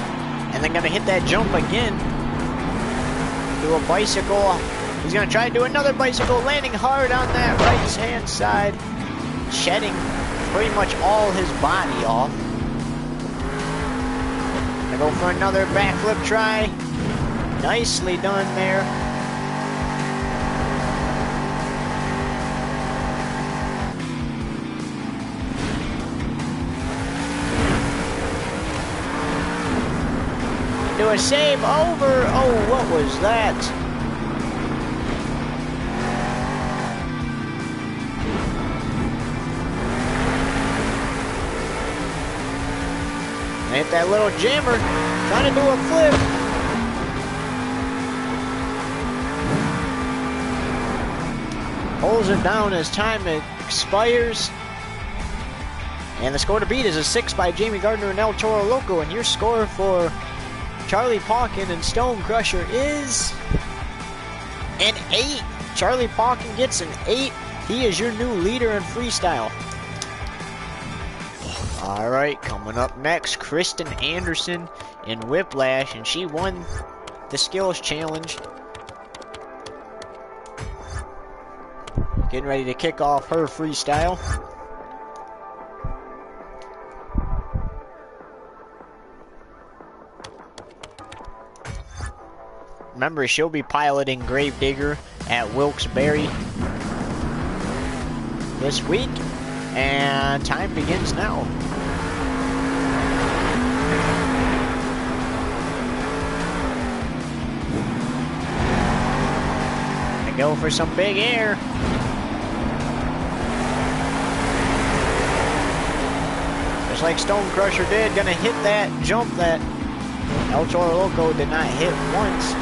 And then going to hit that jump again. Do a bicycle He's going to try to do another bicycle, landing hard on that right-hand side, shedding pretty much all his body off. Gonna go for another backflip try. Nicely done there. Do a save over. Oh, what was that? Hit that little jammer, trying to do a flip. Pulls it down as time expires. And the score to beat is a 6 by Jamie Gardner and El Toro Loco. And your score for Charlie Pauken and Stone Crusher is an 8. Charlie Pauken gets an 8. He is your new leader in freestyle. Alright, coming up next, Kristen Anderson in Whiplash, and she won the skills challenge. Getting ready to kick off her freestyle. Remember, she'll be piloting Gravedigger at Wilkes-Barre this week, and time begins now. Gonna go for some big air. Just like Stone Crusher did, gonna hit that jump that El Toro Loco did not hit once.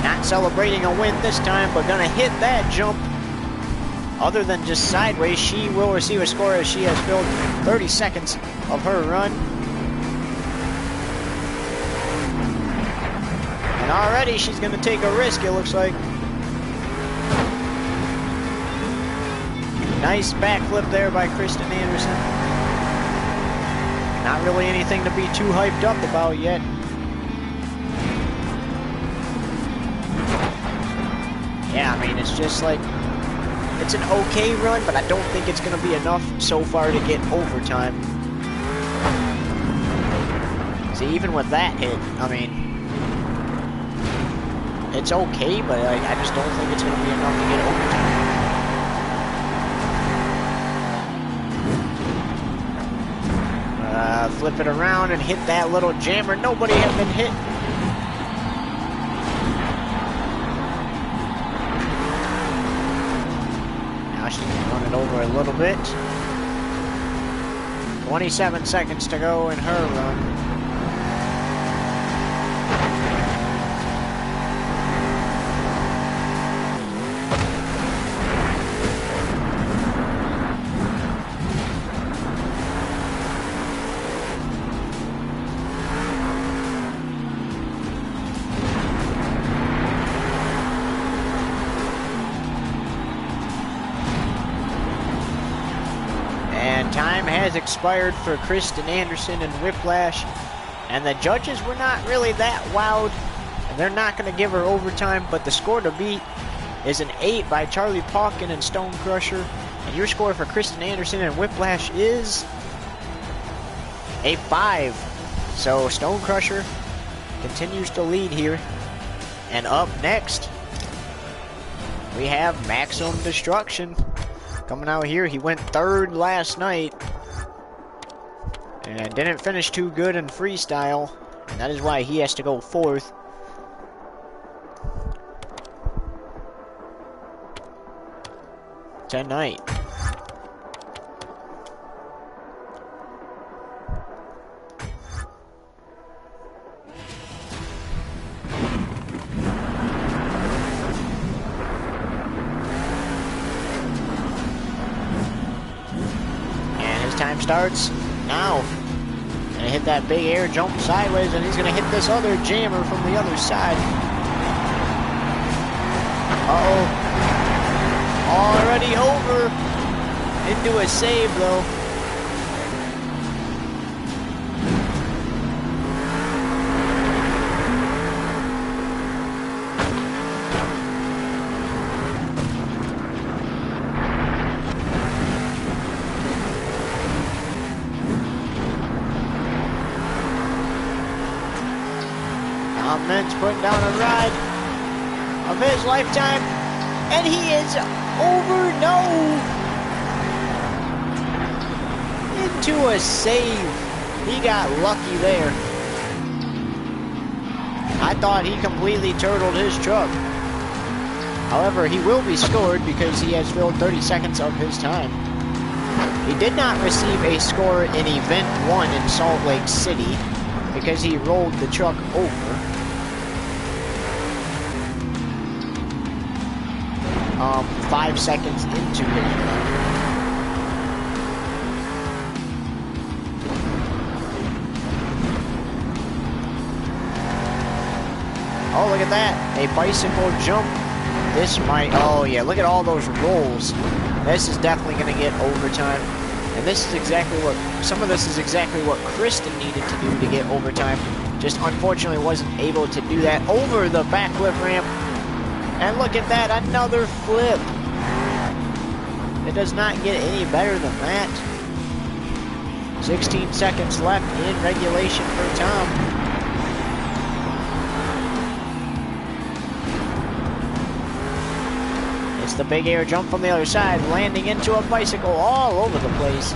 Not celebrating a win this time, but gonna hit that jump. Other than just sideways, she will receive a score as she has filled 30 seconds of her run. And already she's gonna take a risk, it looks like. Nice backflip there by Kristen Anderson. Not really anything to be too hyped up about yet. Yeah, I mean, it's just like, it's an okay run, but I don't think it's going to be enough so far to get overtime. See, even with that hit, I mean, it's okay, but like, I just don't think it's going to be enough to get overtime. Flip it around and hit that little jammer. Nobody had been hit. Now she can run it over a little bit. 27 seconds to go in her run. Time has expired for Kristen Anderson and Whiplash, and the judges were not really that wowed, and they're not going to give her overtime, but the score to beat is an 8 by Charlie Pauken and Stone Crusher, and your score for Kristen Anderson and Whiplash is a 5. So Stone Crusher continues to lead here, and up next we have Maximum Destruction. Coming out here, he went 3rd last night and didn't finish too good in freestyle, and that is why he has to go 4th. Tonight. Time starts now. Gonna hit that big air jump sideways, and he's gonna hit this other jammer from the other side. Uh-oh. Already over. Into a save, though. putting down a ride of his lifetime. And he is over, no! Into a save. He got lucky there. I thought he completely turtled his truck. However, he will be scored because he has filled 30 seconds of his time. He did not receive a score in Event 1 in Salt Lake City because he rolled the truck over. 5 seconds into his run. Oh, look at that. A bicycle jump. This might... Oh, yeah. Look at all those rolls. This is definitely going to get overtime. And this is exactly what... Some of this is exactly what Kristen needed to do to get overtime. Just unfortunately wasn't able to do that over the backflip ramp. And look at that. Another flip. It does not get any better than that. 16 seconds left in regulation for Tom. It's the big air jump from the other side, landing into a bicycle all over the place.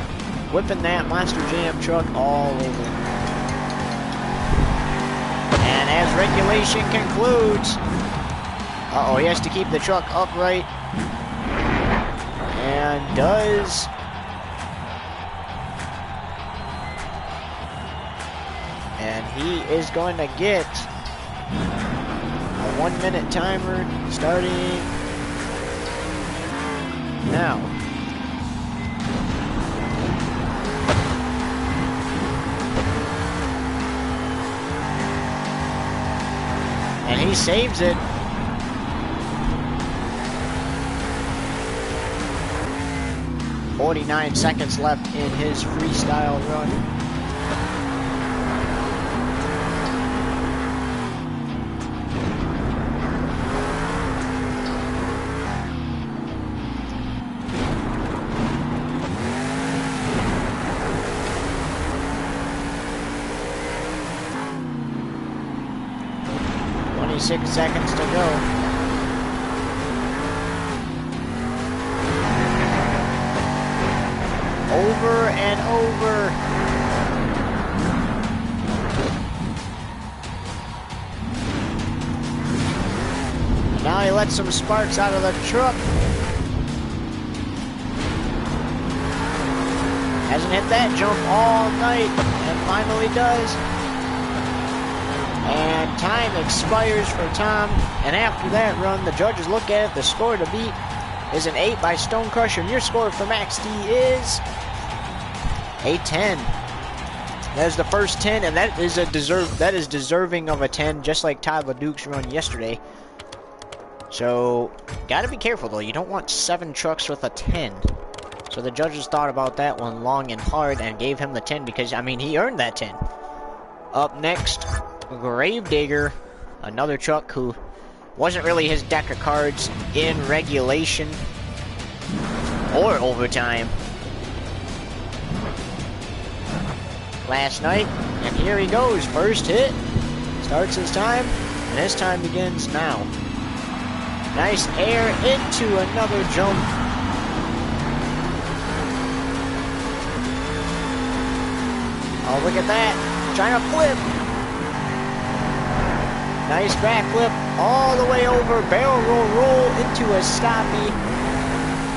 Whipping that Monster Jam truck all over. And as regulation concludes... Uh-oh, he has to keep the truck upright. And does... And he is going to get a 1-minute timer starting now. And he saves it. .49 seconds left in his freestyle run. .26 seconds to go. Over and over. And now he lets some sparks out of the truck. Hasn't hit that jump all night, and finally does. And time expires for Tom. And after that run, the judges look at it. The score to beat is an 8 by Stone Crusher. And your score for Max D is a 10. That is the first 10, and that is deserving of a 10, just like Todd LeDuc's run yesterday. So, gotta be careful though. You don't want 7 trucks with a 10. So the judges thought about that one long and hard and gave him the 10 because, I mean, he earned that 10. Up next, Gravedigger, another truck who wasn't really his deck of cards in regulation or overtime last night. And here he goes, first hit, starts his time, and his time begins now. Nice air into another jump. Oh, look at that, trying to flip. Nice backflip all the way over, barrel roll into a stoppie.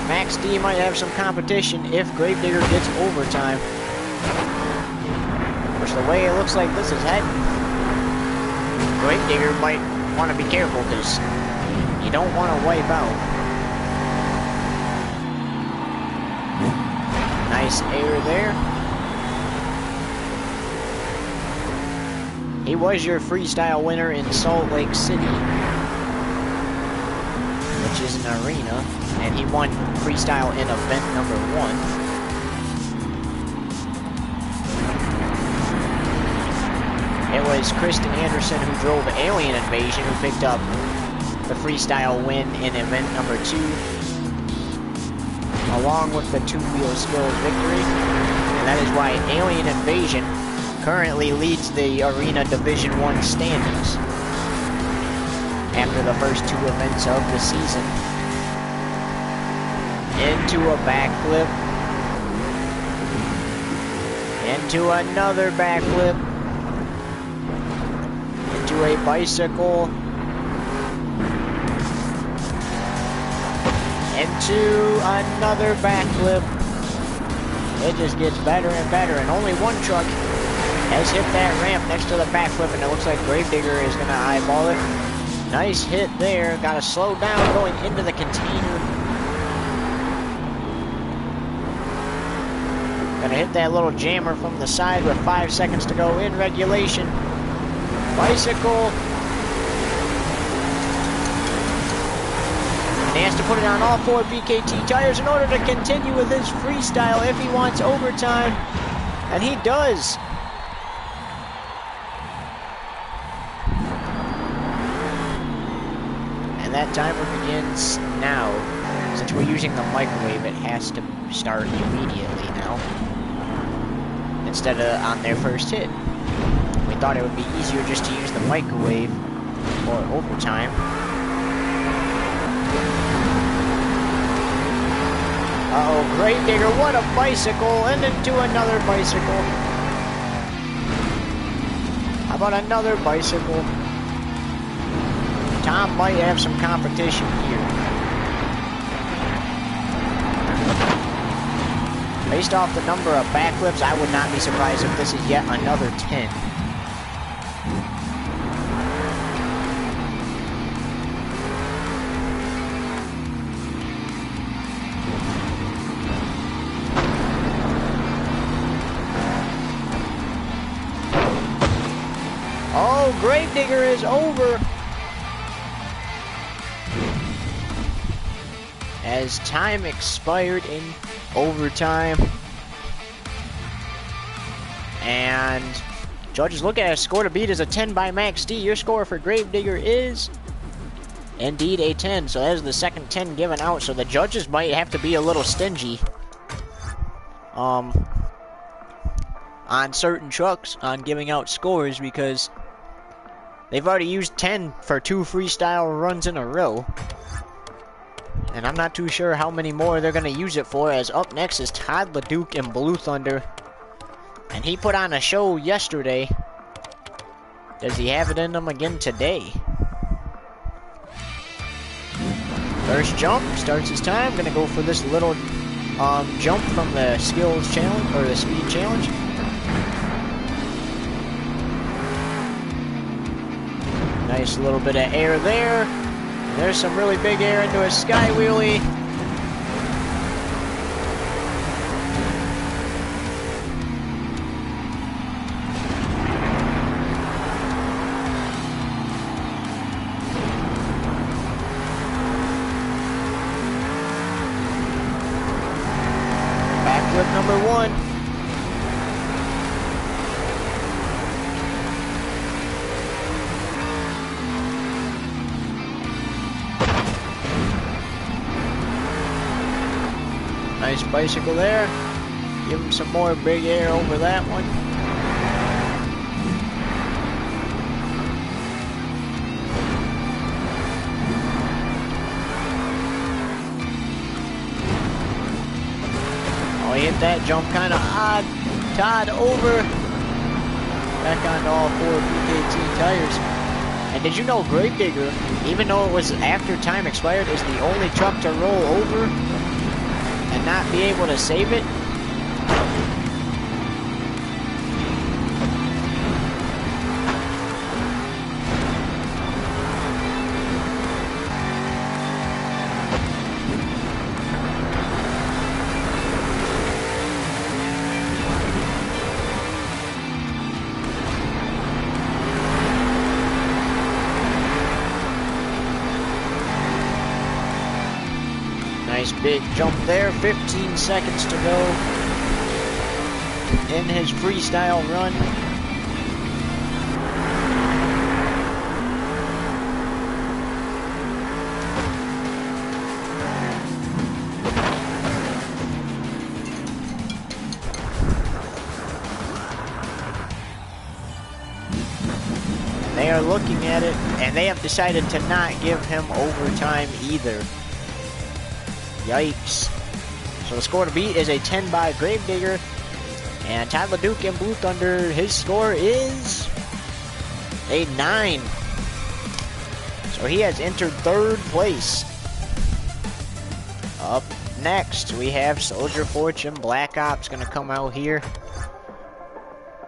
Max D might have some competition if Gravedigger gets overtime. Which the way it looks like this is heading, Gravedigger might want to be careful because you don't want to wipe out. Nice air there. He was your freestyle winner in Salt Lake City, which is an arena, and he won freestyle in event number 1. It was Kristen Anderson who drove Alien Invasion who picked up the freestyle win in event number 2, along with the 2-wheel skills victory, and that is why Alien Invasion currently leads the Arena Division 1 standings. after the first 2 events of the season. Into a backflip. Into another backflip. Into a bicycle. Into another backflip. It just gets better and better, and only one truck has hit that ramp next to the backflip, and it looks like Gravedigger is going to eyeball it. Nice hit there. Got to slow down going into the container. Gonna hit that little jammer from the side with 5 seconds to go in regulation. Bicycle. And he has to put it on all 4 BKT tires in order to continue with his freestyle if he wants overtime. And he does. And that timer begins now. Since we're using the microwave, it has to start immediately now, instead of on their first hit. We thought it would be easier just to use the microwave for overtime. Uh-oh, Gravedigger, what a bicycle, and into another bicycle. How about another bicycle? Tom might have some competition here. Based off the number of backflips, I would not be surprised if this is yet another 10. Oh, Gravedigger is over. As time expired in overtime. And judges look at a score to beat as a 10 by Max D. Your score for Gravedigger is indeed a 10. So that is the second 10 given out. So the judges might have to be a little stingy on certain trucks on giving out scores, because they've already used 10 for 2 freestyle runs in a row. And I'm not too sure how many more they're going to use it for, as up next is Todd LeDuc in Blue Thunder. And he put on a show yesterday. Does he have it in him again today? First jump, starts his time. Going to go for this little jump from the skills challenge, or the speed challenge. Nice little bit of air there. There's some really big air into a sky wheelie. Backflip number 1. Nice bicycle there. Give him some more big air over that one. Oh, he hit that jump kind of odd. Todd over. Back onto all 4 BKT tires. And did you know Gravedigger, even though it was after time expired, is the only truck to roll over and not be able to save it? Nice big jump there, 15 seconds to go in his freestyle run. They are looking at it, and they have decided to not give him overtime either. Yikes. So the score to beat is a 10 by Gravedigger. And Tyler Duke in Blue Thunder, his score is a 9. So he has entered 3rd place. Up next, we have Soldier Fortune Black Ops going to come out here.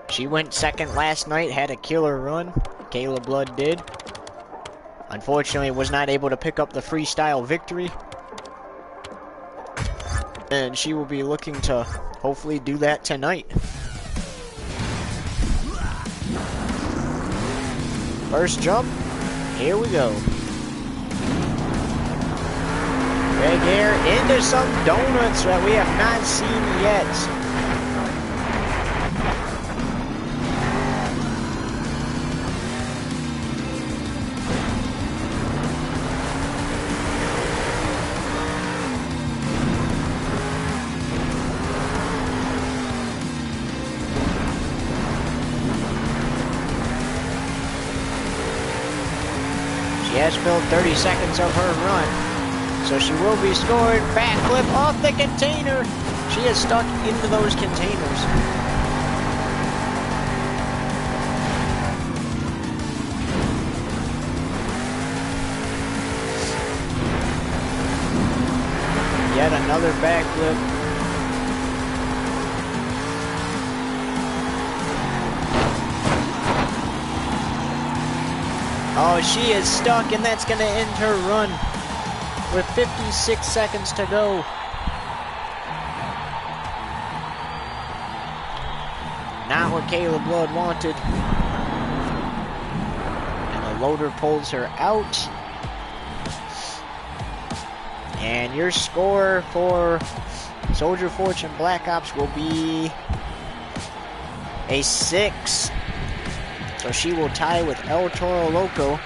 She went 2nd last night, had a killer run. Kayla Blood did. Unfortunately, was not able to pick up the freestyle victory. And she will be looking to hopefully do that tonight. First jump, here we go. Big air into some donuts that we have not seen yet. She has filled 30 seconds of her run, so she will be scored. Backflip off the container. She is stuck into those containers. Yet another backflip. Oh, she is stuck, and that's going to end her run with 56 seconds to go. Not what Kayla Blood wanted. And the loader pulls her out. And your score for Soldier Fortune Black Ops will be a 6. So she will tie with El Toro Loco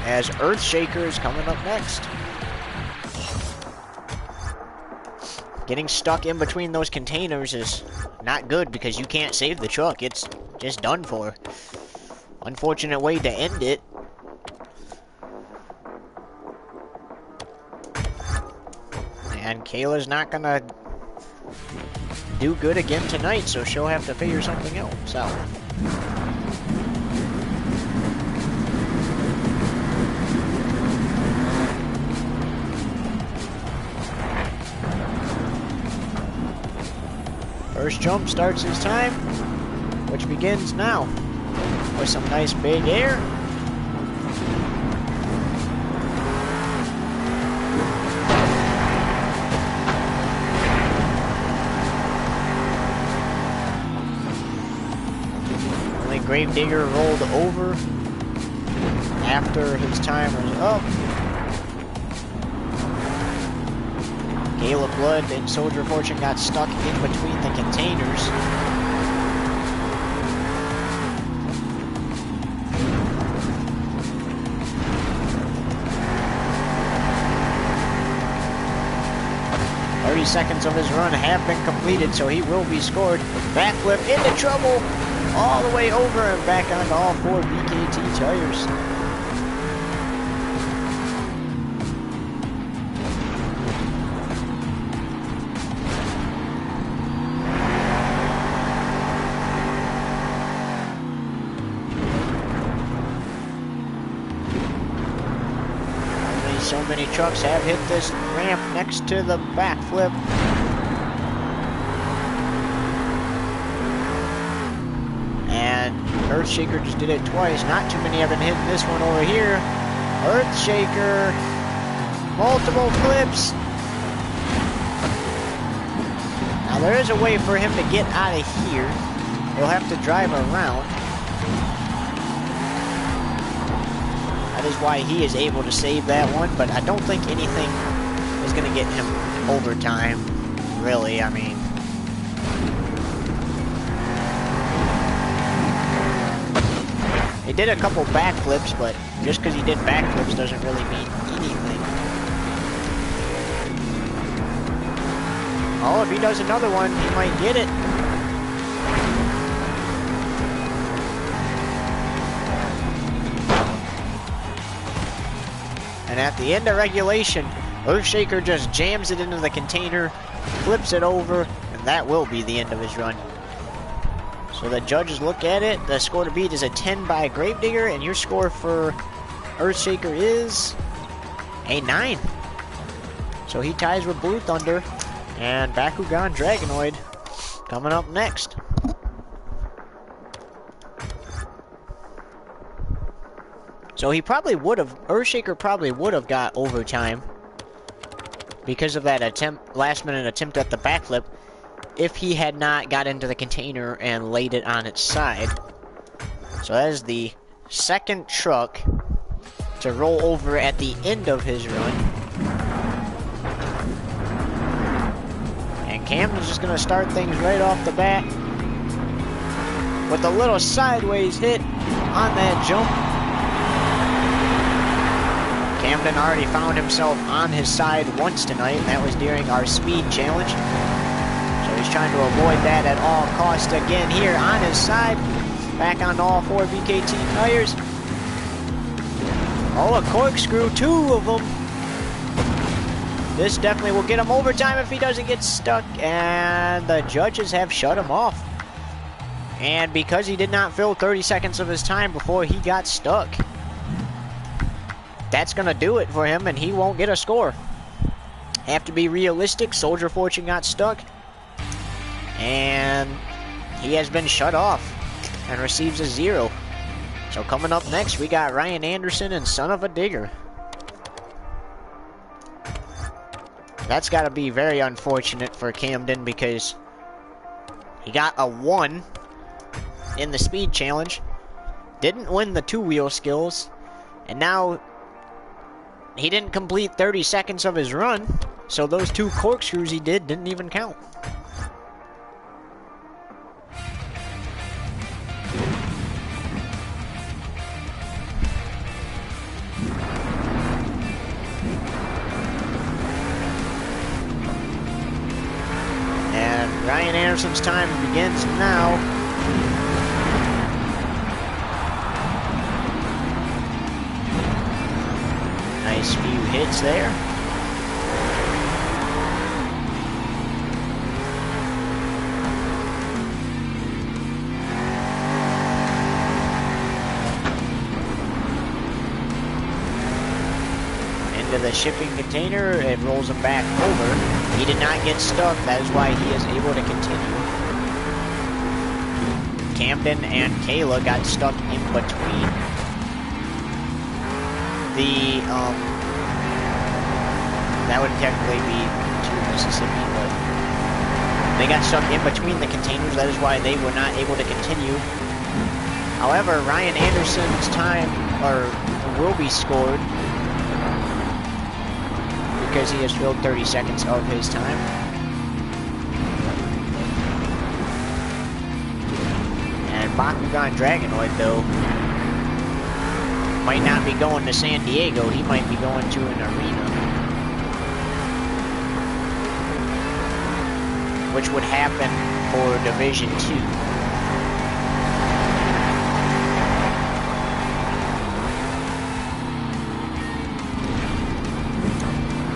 as Earthshaker is coming up next. Getting stuck in between those containers is not good because you can't save the truck. It's just done for. Unfortunate way to end it. And Kayla's not gonna do good again tonight, so she'll have to figure something else out. First jump starts his time, which begins now with some nice big air. Only Gravedigger rolled over after his time was up. Kayla Blood and Soldier Fortune got stuck in between the containers. Seconds of his run have been completed, so he will be scored. Backflip into trouble, all the way over and back onto all 4 BKT tires. So many trucks have hit this ramp next to the backflip. And Earthshaker just did it twice. Not too many have been hitting this one over here. Earthshaker, multiple flips. Now there is a way for him to get out of here. He'll have to drive around. That is why he is able to save that one, but I don't think anything is going to get him overtime, really. I mean, he did a couple backflips, but just because he did backflips doesn't really mean anything. Oh, if he does another one, he might get it. And at the end of regulation, Earthshaker just jams it into the container, flips it over, and that will be the end of his run. So the judges look at it. The score to beat is a 10 by Gravedigger, and your score for Earthshaker is a 9. So he ties with Blue Thunder, and Bakugan Dragonoid coming up next. So he probably would have, Earthshaker probably would have got overtime because of that attempt, last minute attempt at the backflip, if he had not got into the container and laid it on its side. So that is the second truck to roll over at the end of his run. And Camden's just going to start things right off the bat with a little sideways hit on that jump. Camden already found himself on his side once tonight, and that was during our speed challenge. So he's trying to avoid that at all costs again here on his side. Back on all 4 BKT tires. Oh, a corkscrew, 2 of them. This definitely will get him overtime if he doesn't get stuck, and the judges have shut him off. And because he did not fill 30 seconds of his time before he got stuck, that's going to do it for him, and he won't get a score. Have to be realistic. Soldier Fortune got stuck, and he has been shut off and receives a 0. So coming up next, we got Ryan Anderson and Son of a Digger. That's got to be very unfortunate for Camden because he got a 1 in the speed challenge, didn't win the 2-wheel skills, and now he didn't complete 30 seconds of his run, so those 2 corkscrews he didn't even count. And Ryan Anderson's time begins now. Nice few hits there. Into the shipping container, it rolls him back over. He did not get stuck, that is why he is able to continue. Camden and Kayla got stuck in between the, that would technically be to Mississippi, but they got stuck in between the containers. That is why they were not able to continue. However, Ryan Anderson's time, will be scored because he has filled 30 seconds of his time. And Bakugan Dragonoid, though, might not be going to San Diego. He might be going to an arena, which would happen for Division 2.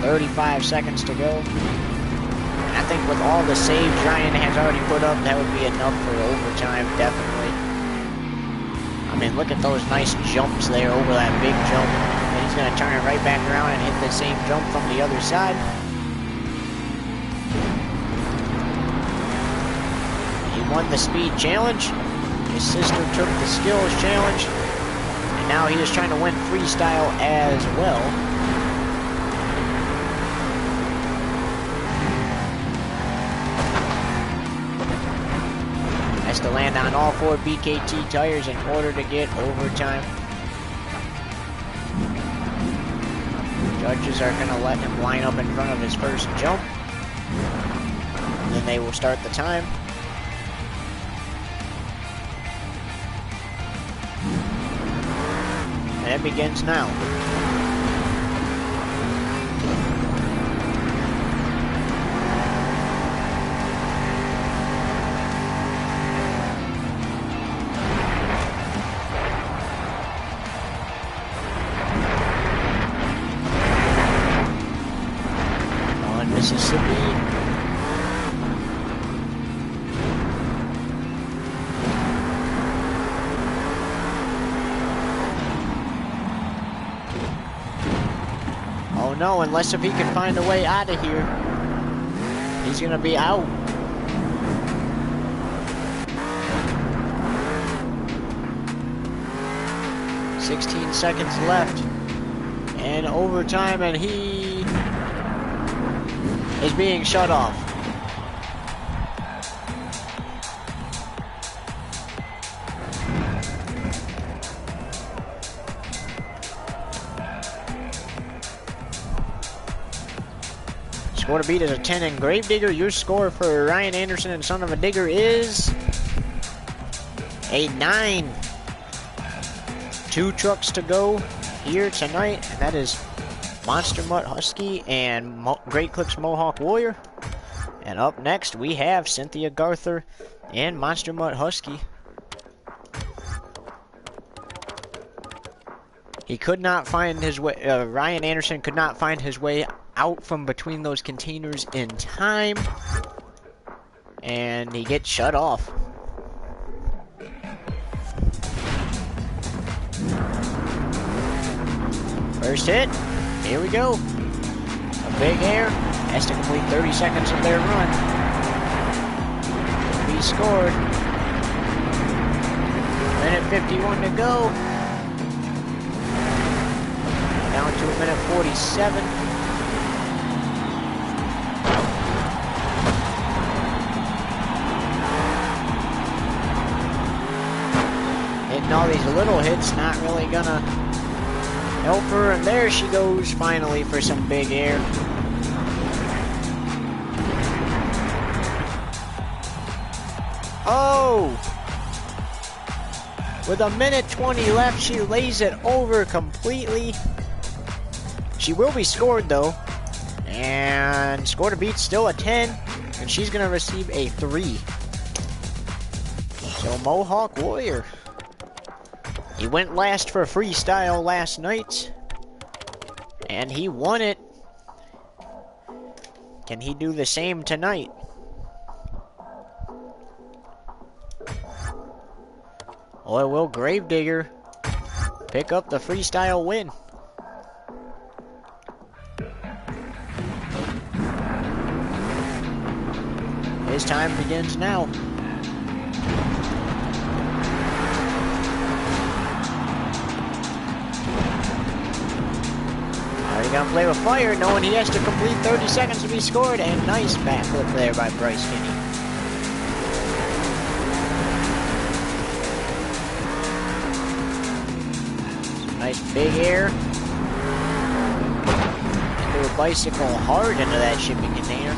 $35 seconds to go. And I think with all the saves Ryan has already put up, that would be enough for overtime, definitely. I mean, look at those nice jumps there over that big jump. And he's going to turn it right back around and hit the same jump from the other side. He won the speed challenge. His sister took the skills challenge. And now he is trying to win freestyle as well. Has to land on all 4 BKT tires in order to get overtime. Judges are going to let him line up in front of his first jump. And then they will start the time. And it begins now. Mississippi. Oh no, unless if he can find a way out of here, he's gonna be out. "16 seconds left and overtime, and he is being shut off. Score to beat is a 10, and Gravedigger, your score for Ryan Anderson and Son of a Digger is a 9. 2 trucks to go here tonight, and that is Monster Mutt Husky and Great Clips Mohawk Warrior. And up next we have Cynthia Garther and Monster Mutt Husky. He could not find his way, Ryan Anderson could not find his way out from between those containers in time, and he gets shut off. First hit, here we go. A big air, has to complete 30 seconds of their run. He scored. Minute 51 to go. Down to a minute 47. Hitting all these little hits, not really gonna help her, and there she goes finally for some big air. Oh! With a minute 20 left, she lays it over completely. She will be scored though, and score to beat still a 10, and she's gonna receive a 3. So Mohawk Warrior. He went last for freestyle last night, and he won it. Can he do the same tonight? Or will Gravedigger pick up the freestyle win? His time begins now. Already gonna play with fire, knowing he has to complete 30 seconds to be scored, and nice backflip there by Bryce Kinney. Some nice big air. Into a bicycle hard into that shipping container.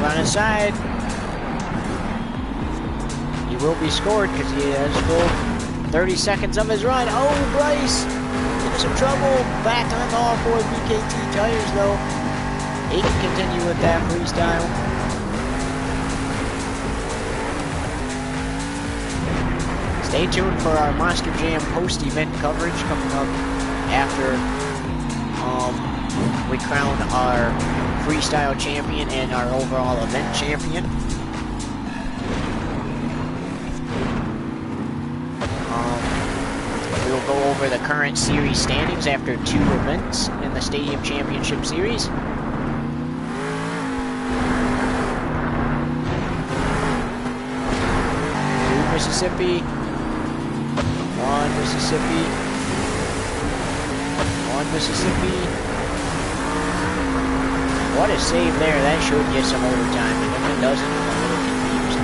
On his side. He will be scored because he has full 30 seconds of his run. Oh, Bryce into some trouble. Back on all for BKT tires though. He can continue with that freestyle. Stay tuned for our Monster Jam post-event coverage coming up after we crown our freestyle champion and our overall event champion. We will go over the current series standings after 2 events in the Stadium Championship Series. Mississippi, 1 Mississippi, 1 Mississippi. What a save there. That should get some overtime, and if it doesn't, I'm a little confused.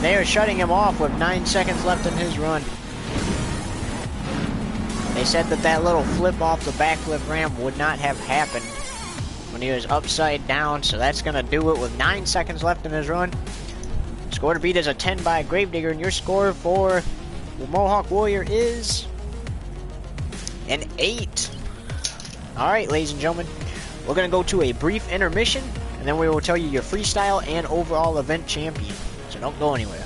They are shutting him off with 9 seconds left in his run. They said that that little flip off the backflip ramp would not have happened when he was upside down, so that's going to do it with 9 seconds left in his run. Score to beat is a 10 by Gravedigger, and your score for the Mohawk Warrior is and 8. All right, ladies and gentlemen, we're going to go to a brief intermission, and then we will tell you your freestyle and overall event champion. So don't go anywhere.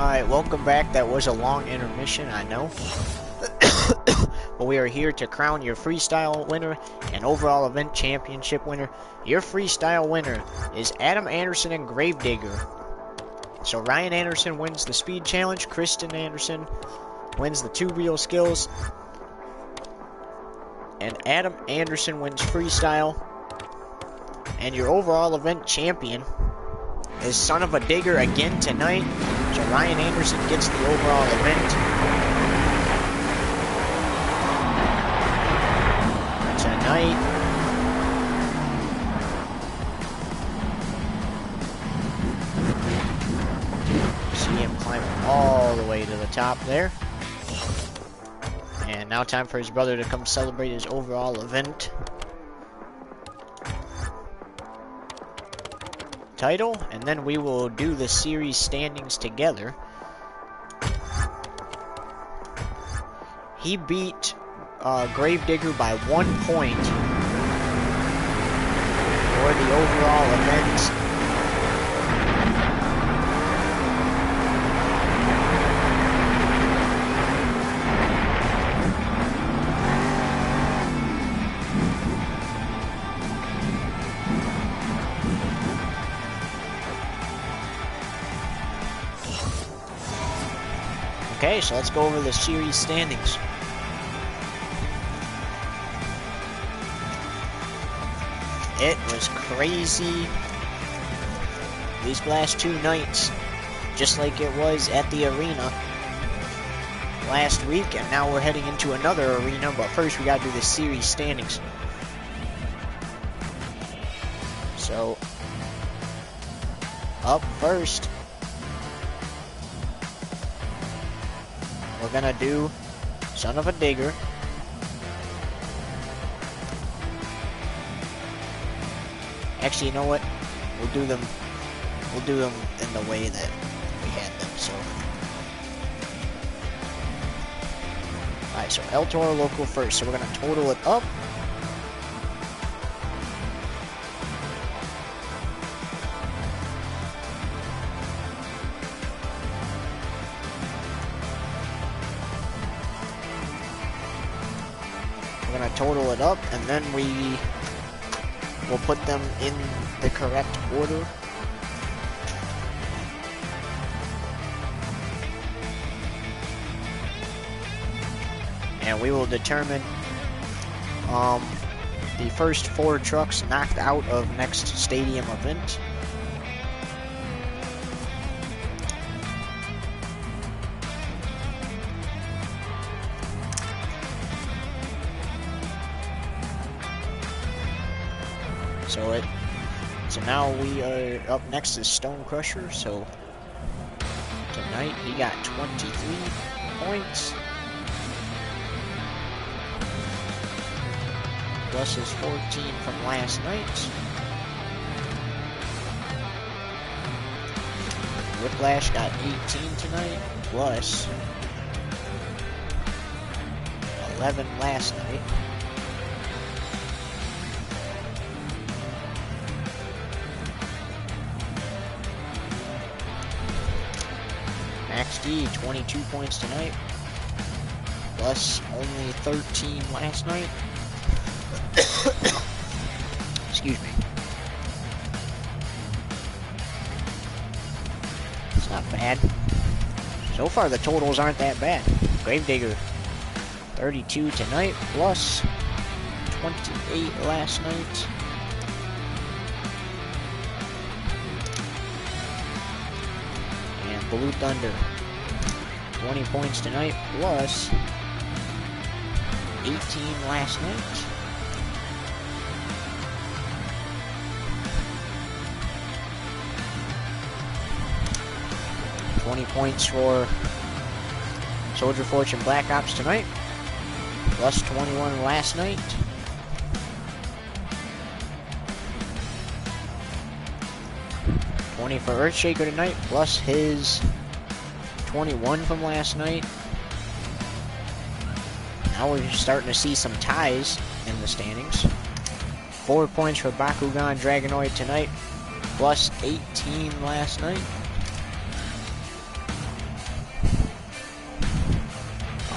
Alright, welcome back. That was a long intermission, I know. But we are here to crown your freestyle winner and overall event championship winner. Your freestyle winner is Adam Anderson and Gravedigger. So Ryan Anderson wins the speed challenge. Kristen Anderson wins the 2 reel skills. And Adam Anderson wins freestyle. And your overall event champion is Son of a Digger again tonight. So Ryan Anderson gets the overall event. Tonight. See him climbing all the way to the top there. And now time for his brother to come celebrate his overall event title, and then we will do the series standings together. He beat Gravedigger by 1 point for the overall event. Okay, so let's go over the series standings. It was crazy these last 2 nights, just like it was at the arena last week, and now we're heading into another arena, but first we gotta do the series standings. So, up first, we're gonna do Son of a Digger. Actually, you know what? We'll do them in the way that we had them, so. Alright, so El Toro local first, so we're gonna total it up. We're gonna total it up, and then we'll put them in the correct order. And we will determine the first 4 trucks knocked out of next stadium event. So now we are up next is Stone Crusher. So tonight he got 23 points. Plus his 14 from last night. Whiplash got 18 tonight, plus 11 last night. Max D, 22 points tonight, plus only 13 last night. Excuse me. It's not bad. So far the totals aren't that bad. Gravedigger, 32 tonight, plus 28 last night. And Blue Thunder, 20 points tonight, plus 18 last night. Points for Soldier Fortune Black Ops tonight, plus 21 last night. $20 for Earthshaker tonight, plus his 21 from last night. Now we're starting to see some ties in the standings. 4 points for Bakugan Dragonoid tonight, plus 18 last night.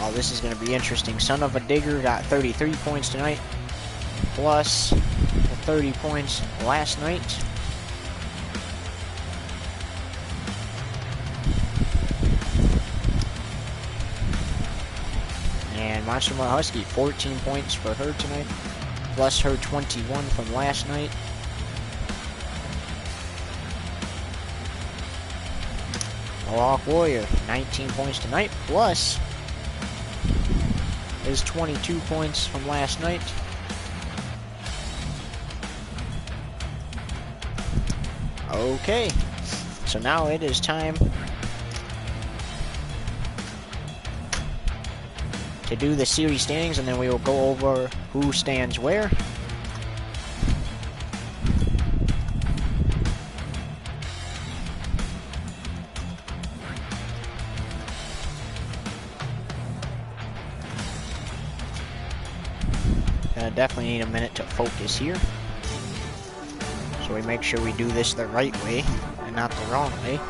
Oh, this is going to be interesting. Son of a Digger got 33 points tonight, plus the 30 points last night. And Monster Mud Husky, 14 points for her tonight, plus her 21 from last night. Mohawk Warrior, 19 points tonight, plus his 22 points from last night. Okay, so now it is time to do the series standings, and then we will go over who stands where. Definitely need a minute to focus here, so we make sure we do this the right way and not the wrong way.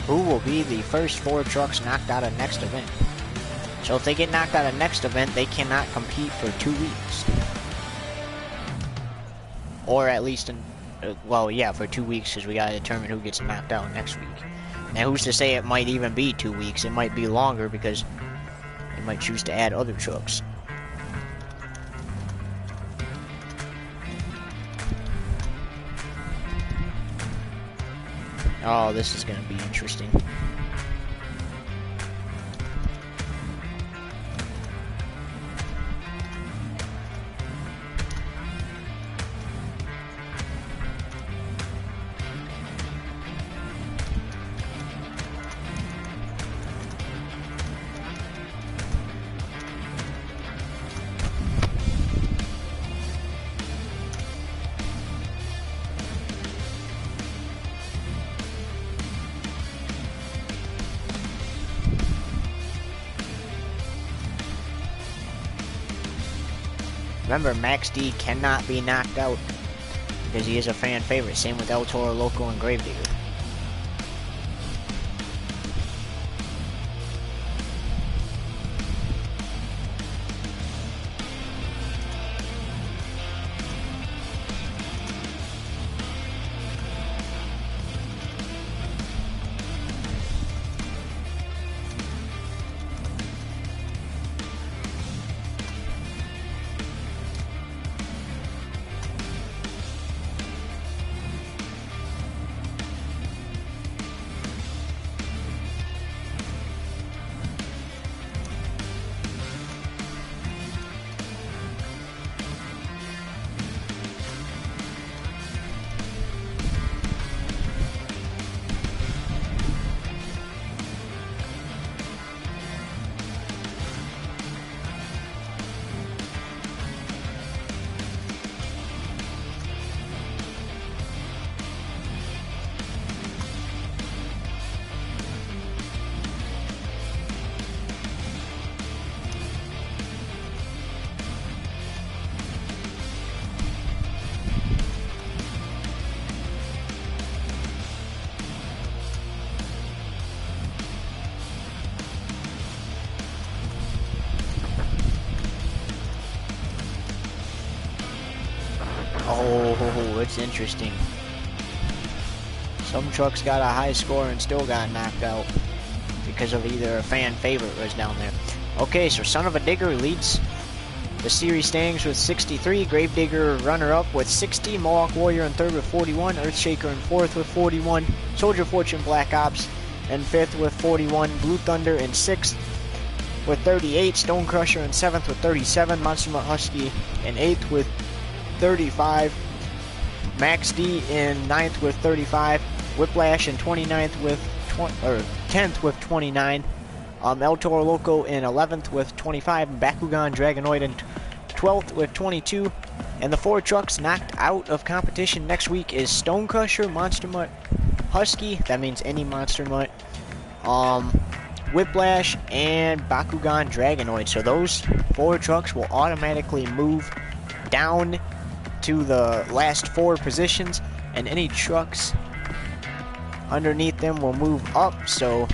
Who will be the first 4 trucks knocked out of next event? So if they get knocked out of next event, they cannot compete for 2 weeks. Or at least, well, yeah, for 2 weeks, because we got to determine who gets knocked out next week. Now, who's to say it might even be 2 weeks? It might be longer, because they might choose to add other trucks. Oh, this is going to be interesting. Remember, Max D cannot be knocked out because he is a fan favorite. Same with El Toro Loco and Gravedigger. Oh, it's interesting. Some trucks got a high score and still got knocked out because of either a fan favorite was down there. Okay, so Son of a Digger leads the series standings with 63. Gravedigger runner-up with 60. Mohawk Warrior in third with 41. Earthshaker in fourth with 41. Soldier Fortune Black Ops in fifth with 41. Blue Thunder in sixth with 38. Stone Crusher in seventh with 37. Monster Mutt Husky in eighth with 35. Max D in ninth with 35. Whiplash in 29th with 10th with 29. El Toro Loco in 11th with 25. Bakugan Dragonoid in 12th with 22. And the 4 trucks knocked out of competition next week is Stone Crusher, Monster Mutt Husky, that means any Monster Mutt, Whiplash, and Bakugan Dragonoid. So those 4 trucks will automatically move down to the last 4 positions, and any trucks underneath them will move up. So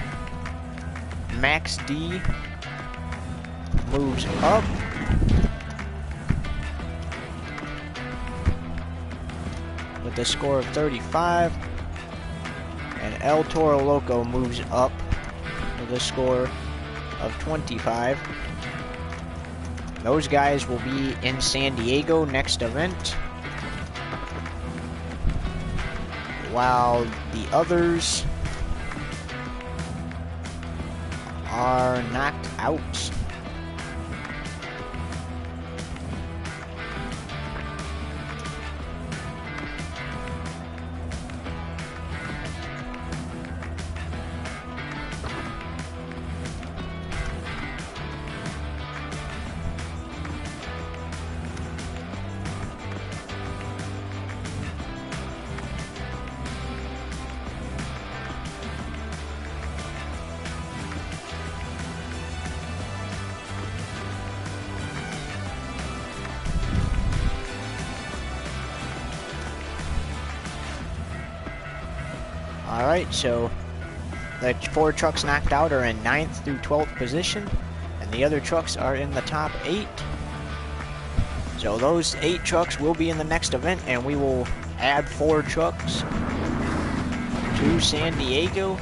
Max D moves up. With a score of 35. And El Toro Loco moves up with a score of 25. Those guys will be in San Diego next event, while the others are knocked out. Alright, so the 4 trucks knocked out are in 9th through 12th position, and the other trucks are in the top 8. So those 8 trucks will be in the next event, and we will add 4 trucks to San Diego.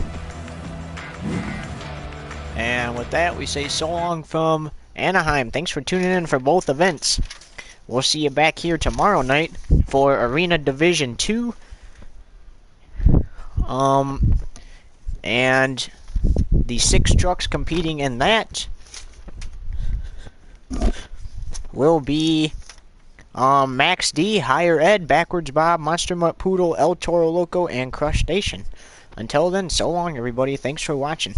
And with that, we say so long from Anaheim. Thanks for tuning in for both events. We'll see you back here tomorrow night for Arena Division 2. And the 6 trucks competing in that will be Max D, Higher Ed, Backwards Bob, Monster Mutt Poodle, El Toro Loco, and Crush Station. Until then, so long everybody. Thanks for watching.